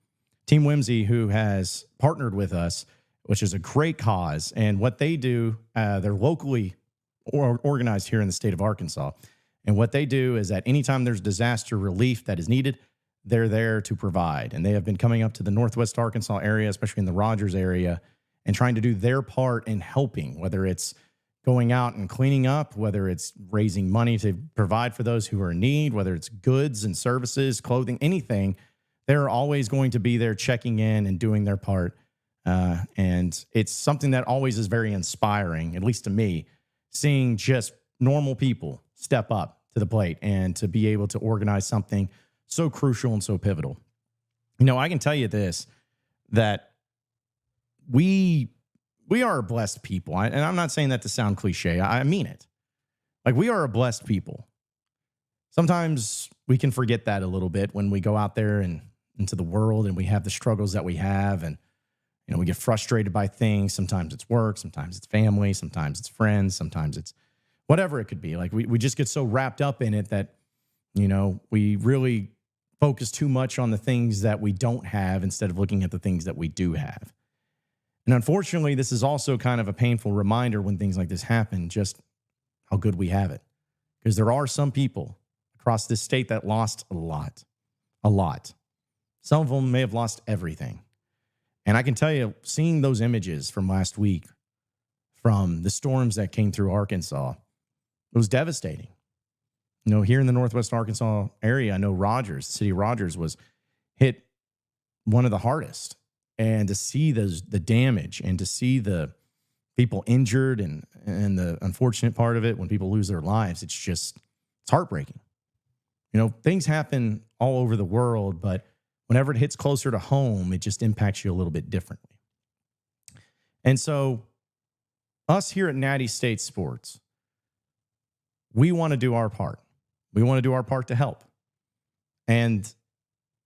Team Whimsy, who has partnered with us, which is a great cause. And what they do, they're locally organized here in the state of Arkansas. And what they do is that anytime there's disaster relief that is needed, they're there to provide. And they have been coming up to the Northwest Arkansas area, especially in the Rogers area, and trying to do their part in helping, whether it's going out and cleaning up, whether it's raising money to provide for those who are in need, whether it's goods and services, clothing, anything. They're always going to be there checking in and doing their part. And it's something that always is very inspiring, at least to me, seeing just normal people step up to the plate and to be able to organize something so crucial and so pivotal. You know, I can tell you this, that we are a blessed people. And I'm not saying that to sound cliche. I mean it. Like, we are a blessed people. Sometimes we can forget that a little bit when we go out there and into the world and we have the struggles that we have. And, you know, we get frustrated by things. Sometimes it's work. Sometimes it's family. Sometimes it's friends. Sometimes it's whatever it could be. Like, we just get so wrapped up in it that, you know, we really focus too much on the things that we don't have instead of looking at the things that we do have. And unfortunately, this is also kind of a painful reminder when things like this happen, just how good we have it. Because there are some people across this state that lost a lot. Some of them may have lost everything. And I can tell you, seeing those images from last week, from the storms that came through Arkansas, it was devastating. You know, here in the Northwest Arkansas area, I know Rogers, the city of Rogers, was hit one of the hardest. And to see the damage and to see the people injured and the unfortunate part of it, when people lose their lives, it's heartbreaking. You know, things happen all over the world, but whenever it hits closer to home, it just impacts you a little bit differently. And so us here at Natty State Sports, we want to do our part. We want to do our part to help. And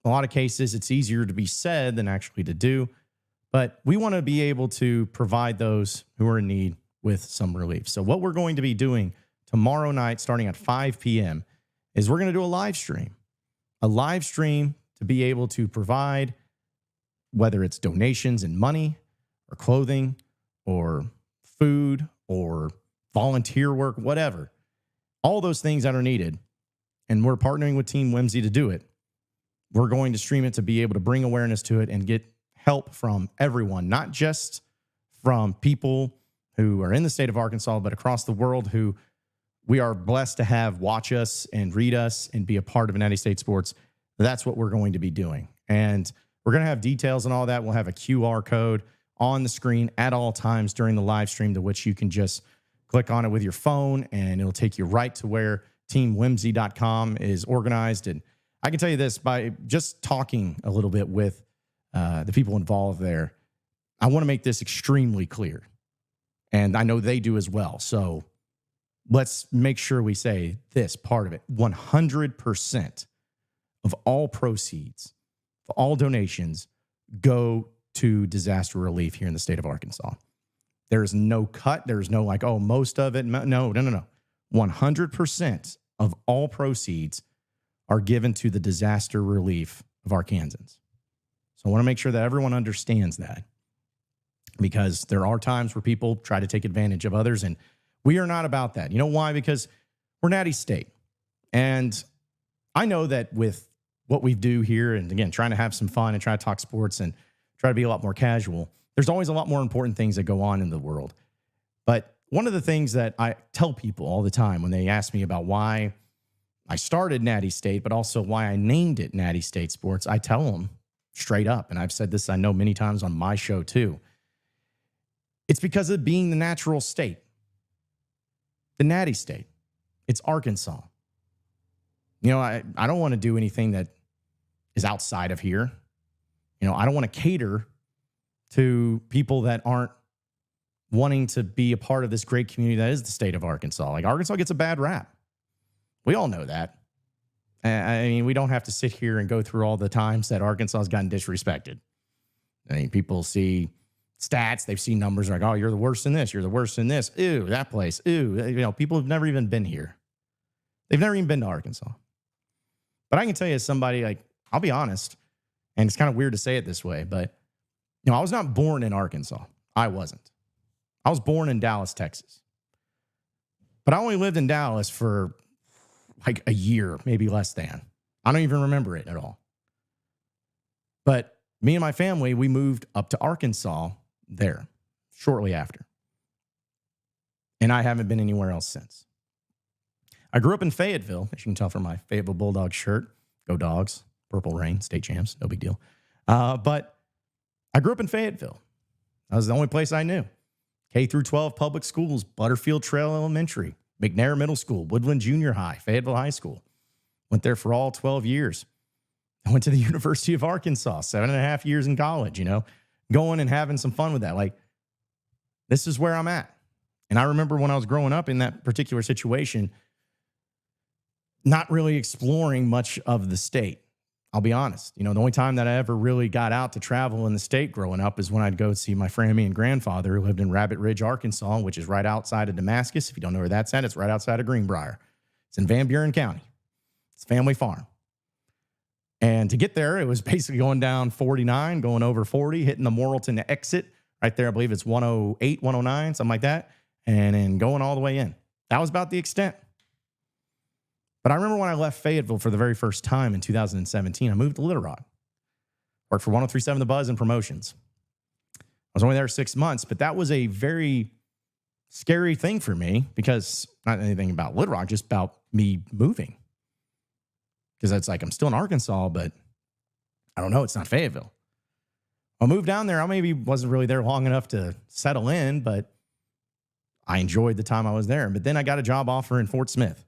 a lot of cases, it's easier to be said than actually to do. But we want to be able to provide those who are in need with some relief. So what we're going to be doing tomorrow night, starting at 5 p.m., is we're going to do a live stream. A live stream to be able to provide, whether it's donations in money or clothing or food or volunteer work, whatever. All those things that are needed. And we're partnering with Team Whimsy to do it. We're going to stream it to be able to bring awareness to it and get help from everyone, not just from people who are in the state of Arkansas, but across the world who we are blessed to have watch us and read us and be a part of Natty State Sports. That's what we're going to be doing. And we're going to have details and all that. We'll have a QR code on the screen at all times during the live stream, to which you can just click on it with your phone and it'll take you right to where teamwhimsy.com is organized. And I can tell you this, by just talking a little bit with the people involved there, I want to make this extremely clear. And I know they do as well. So let's make sure we say this part of it. 100% of all proceeds, all donations, go to disaster relief here in the state of Arkansas. There's no cut. There's no like, oh, most of it. No. 100% of all proceeds are given to the disaster relief of Arkansans. So I want to make sure that everyone understands that, because there are times where people try to take advantage of others, and we are not about that. You know why? Because we're Natty State. And I know that with what we do here, and again, trying to have some fun and try to talk sports and try to be a lot more casual, there's always a lot more important things that go on in the world. But one of the things that I tell people all the time when they ask me about why I started Natty State, but also why I named it Natty State Sports, I tell them straight up, and I've said this, I know, many times on my show too, It's because of being the natural state, the natty state. It's Arkansas. I don't want to do anything that is outside of here. I don't want to cater to people that aren't wanting to be a part of this great community that is the state of Arkansas. Like, Arkansas gets a bad rap. We all know that. I mean, we don't have to sit here and go through all the times that Arkansas has gotten disrespected. I mean, people see stats, they've seen numbers like, oh, you're the worst in this, you're the worst in this. Ew, that place. Ew. People have never even been here. They've never even been to Arkansas. But I can tell you, as somebody, like, I'll be honest, and it's kind of weird to say it this way, but I was not born in Arkansas. I wasn't. I was born in Dallas, Texas. But I only lived in Dallas for like a year, maybe less than. I don't even remember it at all. But me and my family, we moved up to Arkansas there shortly after. And I haven't been anywhere else since. I grew up in Fayetteville, as you can tell from my Fayetteville Bulldog shirt. Go Dogs, Purple Rain, state champs, no big deal. But I grew up in Fayetteville. That was the only place I knew. K through 12 public schools, Butterfield Trail Elementary, McNair Middle School, Woodland Junior High, Fayetteville High School. Went there for all 12 years. I went to the University of Arkansas, 7.5 years in college, going and having some fun with that. Like, this is where I'm at. And I remember when I was growing up in that particular situation, not really exploring much of the state. I'll be honest. The only time that I ever really got out to travel in the state growing up is when I'd go see my Frammy grandfather, who lived in Rabbit Ridge, Arkansas, which is right outside of Damascus. If you don't know where that's at, it's right outside of Greenbrier. It's in Van Buren County. It's a family farm. And to get there, it was basically going down 49, going over 40, hitting the Morrilton exit right there. I believe it's 108, 109, something like that. And then going all the way in. That was about the extent. But I remember when I left Fayetteville for the very first time in 2017, I moved to Little Rock. Worked for 103.7 The Buzz and promotions. I was only there 6 months, but that was a very scary thing for me because not anything about Little Rock, just about me moving. Because it's like I'm still in Arkansas, but I don't know, it's not Fayetteville. I moved down there. I maybe wasn't really there long enough to settle in, but I enjoyed the time I was there. But then I got a job offer in Fort Smith.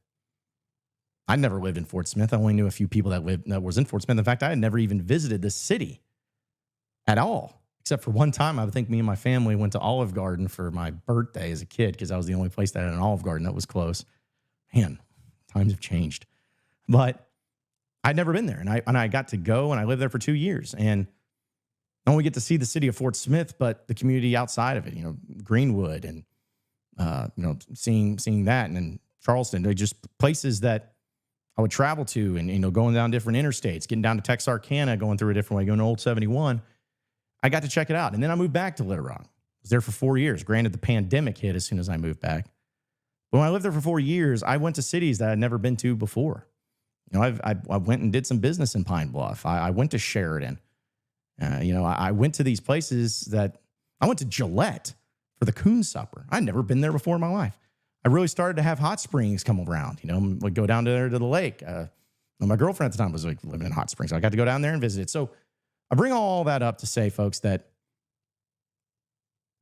I never lived in Fort Smith. I only knew a few people that was in Fort Smith. In fact, I had never even visited the city at all, except for one time. I think me and my family went to Olive Garden for my birthday as a kid because that was the only place that had an Olive Garden that was close. Man, times have changed. But I'd never been there, and I got to go, and I lived there for 2 years. And not only get to see the city of Fort Smith, but the community outside of it, Greenwood and, seeing that, and then Charleston. They're just places that I would travel to and, going down different interstates, getting down to Texarkana, going through a different way, going to Old 71. I got to check it out. And then I moved back to Little Rock. I was there for 4 years. Granted, the pandemic hit as soon as I moved back. But when I lived there for 4 years, I went to cities that I'd never been to before. I went and did some business in Pine Bluff. I went to Sheridan. I went to these places that I went to Gillette for the coon supper. I'd never been there before in my life. I really started to have hot springs come around. Would go down there to the lake. My girlfriend at the time was like living in Hot Springs. So I got to go down there and visit it. So I bring all that up to say, folks, that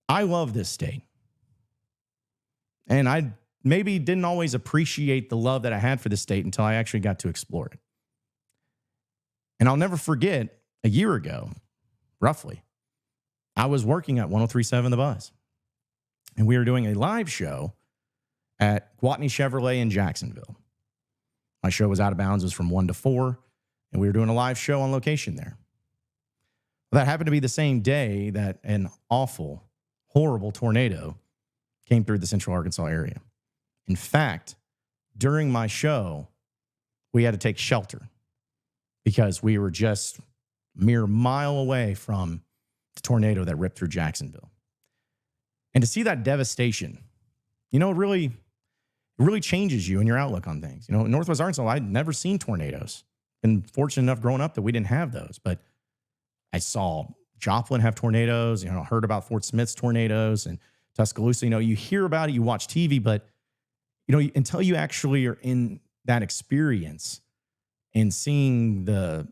I love this state. And I maybe didn't always appreciate the love that I had for this state until I actually got to explore it. And I'll never forget, a year ago, roughly, I was working at 103.7 The Buzz. And we were doing a live show at Gwatney Chevrolet in Jacksonville. My show was out of bounds. It was from 1 to 4, and we were doing a live show on location there. Well, that happened to be the same day that an awful, horrible tornado came through the Central Arkansas area. In fact, during my show, we had to take shelter because we were just a mere mile away from the tornado that ripped through Jacksonville. And to see that devastation, it really changes you and your outlook on things. In Northwest Arkansas, I'd never seen tornadoes. Been fortunate enough growing up that we didn't have those. But I saw Joplin have tornadoes. Heard about Fort Smith's tornadoes and Tuscaloosa. You hear about it, you watch TV, but until you actually are in that experience and seeing the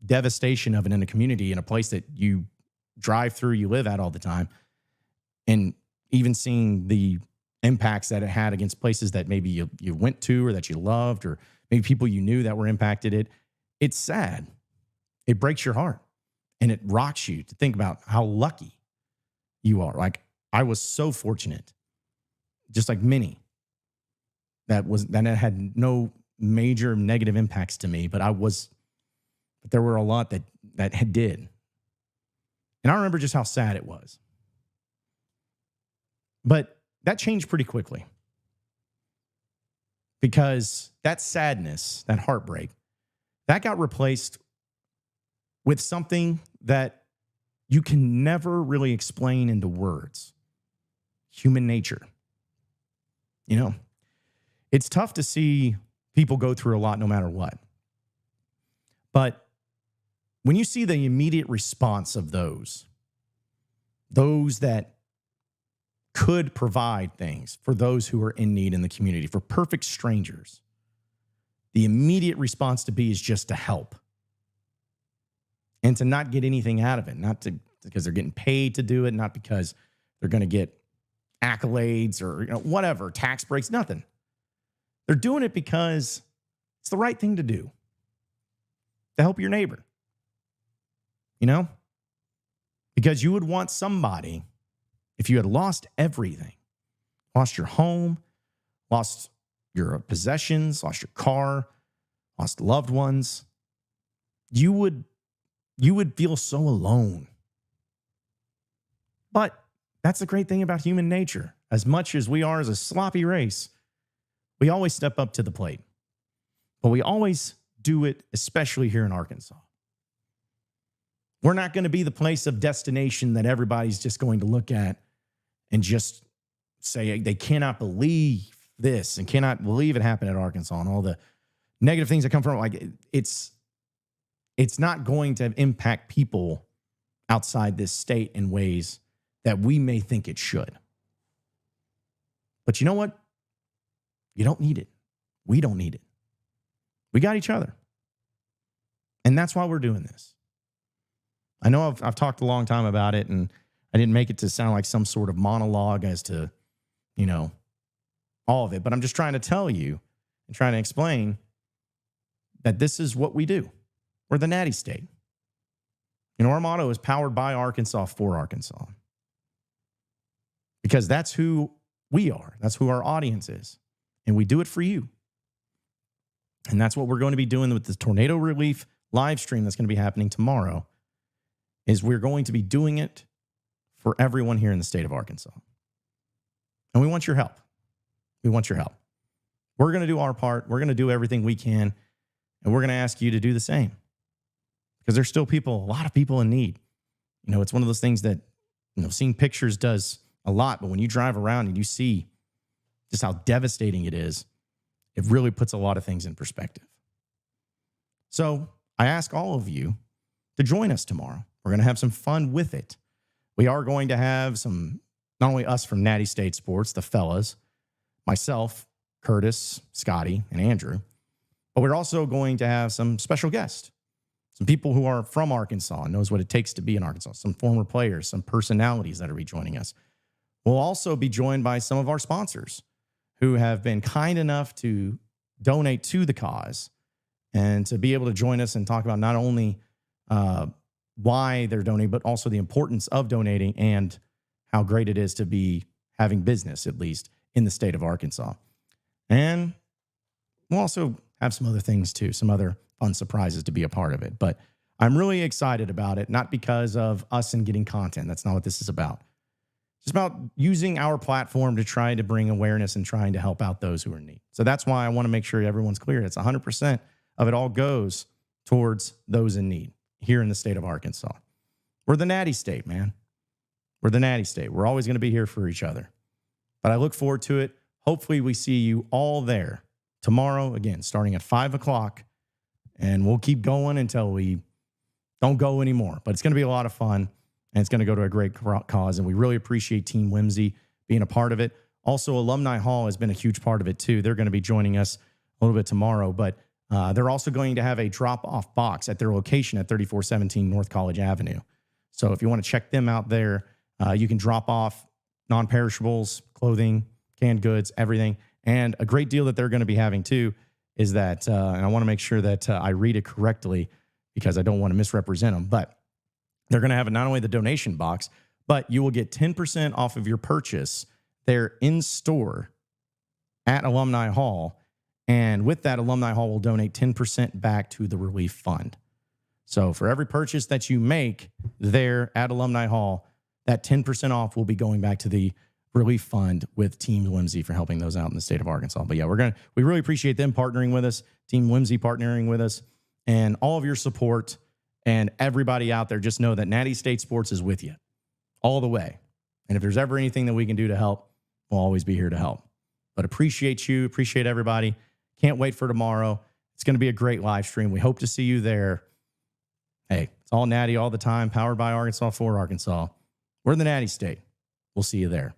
devastation of it in a community, in a place that you drive through, you live at all the time, And even seeing the impacts that it had against places that maybe you went to or that you loved, or maybe people you knew that were impacted, it's sad. It breaks your heart and it rocks you to think about how lucky you are. Like, I was so fortunate, just like many, that it had no major negative impacts to me, but there were a lot that did. And I remember just how sad it was. But that changed pretty quickly, because that sadness, that heartbreak, that got replaced with something that you can never really explain into words: human nature. You know, it's tough to see people go through a lot no matter what. But when you see the immediate response of those that could provide things for those who are in need in the community, for perfect strangers, the immediate response to be is just to help and to not get anything out of it, because they're getting paid to do it, not because they're going to get accolades or whatever, tax breaks, nothing. They're doing it because it's the right thing to do, to help your neighbor. Because you would want somebody, if you had lost everything, lost your home, lost your possessions, lost your car, lost loved ones, you would feel so alone. But that's the great thing about human nature. As much as we are as a sloppy race, we always step up to the plate. But we always do it, especially here in Arkansas. We're not going to be the place of destination that everybody's just going to look at and just say they cannot believe this and cannot believe it happened at Arkansas, and all the negative things that come from it. Like, it's not going to impact people outside this state in ways that we may think it should. But you know what? You don't need it. We don't need it. We got each other. And that's why we're doing this. I know I've talked a long time about it, and I didn't make it to sound like some sort of monologue as to, all of it. But I'm just trying to tell you and trying to explain that this is what we do. We're the Natty State. Our motto is powered by Arkansas for Arkansas. Because that's who we are. That's who our audience is. And we do it for you. And that's what we're going to be doing with the tornado relief live stream that's going to be happening tomorrow, is we're going to be doing it for everyone here in the state of Arkansas. And we want your help. We want your help. We're going to do our part. We're going to do everything we can. And we're going to ask you to do the same. Because there's still a lot of people in need. It's one of those things that, seeing pictures does a lot. But when you drive around and you see just how devastating it is, it really puts a lot of things in perspective. So I ask all of you to join us tomorrow. We're going to have some fun with it. We are going to have some, not only us from Natty State Sports, the fellas, myself, Curtis, Scotty, and Andrew, but we're also going to have some special guests, some people who are from Arkansas and knows what it takes to be in Arkansas, some former players, some personalities that are joining us. We'll also be joined by some of our sponsors who have been kind enough to donate to the cause and to be able to join us and talk about not only why they're donating, but also the importance of donating and how great it is to be having business, at least in the state of Arkansas. And we'll also have some other things too, some other fun surprises to be a part of it. But I'm really excited about it, not because of us and getting content. That's not what this is about. It's about using our platform to try to bring awareness and trying to help out those who are in need. So that's why I want to make sure everyone's clear. It's 100% of it all goes towards those in need here in the state of Arkansas. We're the Natty State, man. We're the Natty State. We're always going to be here for each other. But I look forward to it. Hopefully we see you all there tomorrow, again, starting at 5 o'clock. And we'll keep going until we don't go anymore. But it's going to be a lot of fun. And it's going to go to a great cause. And we really appreciate Team Whimsy being a part of it. Also, Alumni Hall has been a huge part of it, too. They're going to be joining us a little bit tomorrow. But they're also going to have a drop-off box at their location at 3417 North College Avenue. So if you want to check them out there, you can drop off non-perishables, clothing, canned goods, everything. And a great deal that they're going to be having too is that, and I want to make sure that I read it correctly because I don't want to misrepresent them, but they're going to have not only the donation box, but you will get 10% off of your purchase there in store at Alumni Hall. And with that, Alumni Hall will donate 10% back to the Relief Fund. So for every purchase that you make there at Alumni Hall, that 10% off will be going back to the Relief Fund with Team Whimsy for helping those out in the state of Arkansas. But yeah, we really appreciate them partnering with us, Team Whimsy partnering with us, and all of your support. And everybody out there, just know that Natty State Sports is with you all the way. And if there's ever anything that we can do to help, we'll always be here to help. But appreciate you, appreciate everybody. Can't wait for tomorrow. It's going to be a great live stream. We hope to see you there. Hey, it's all Natty all the time, powered by Arkansas for Arkansas. We're the Natty State. We'll see you there.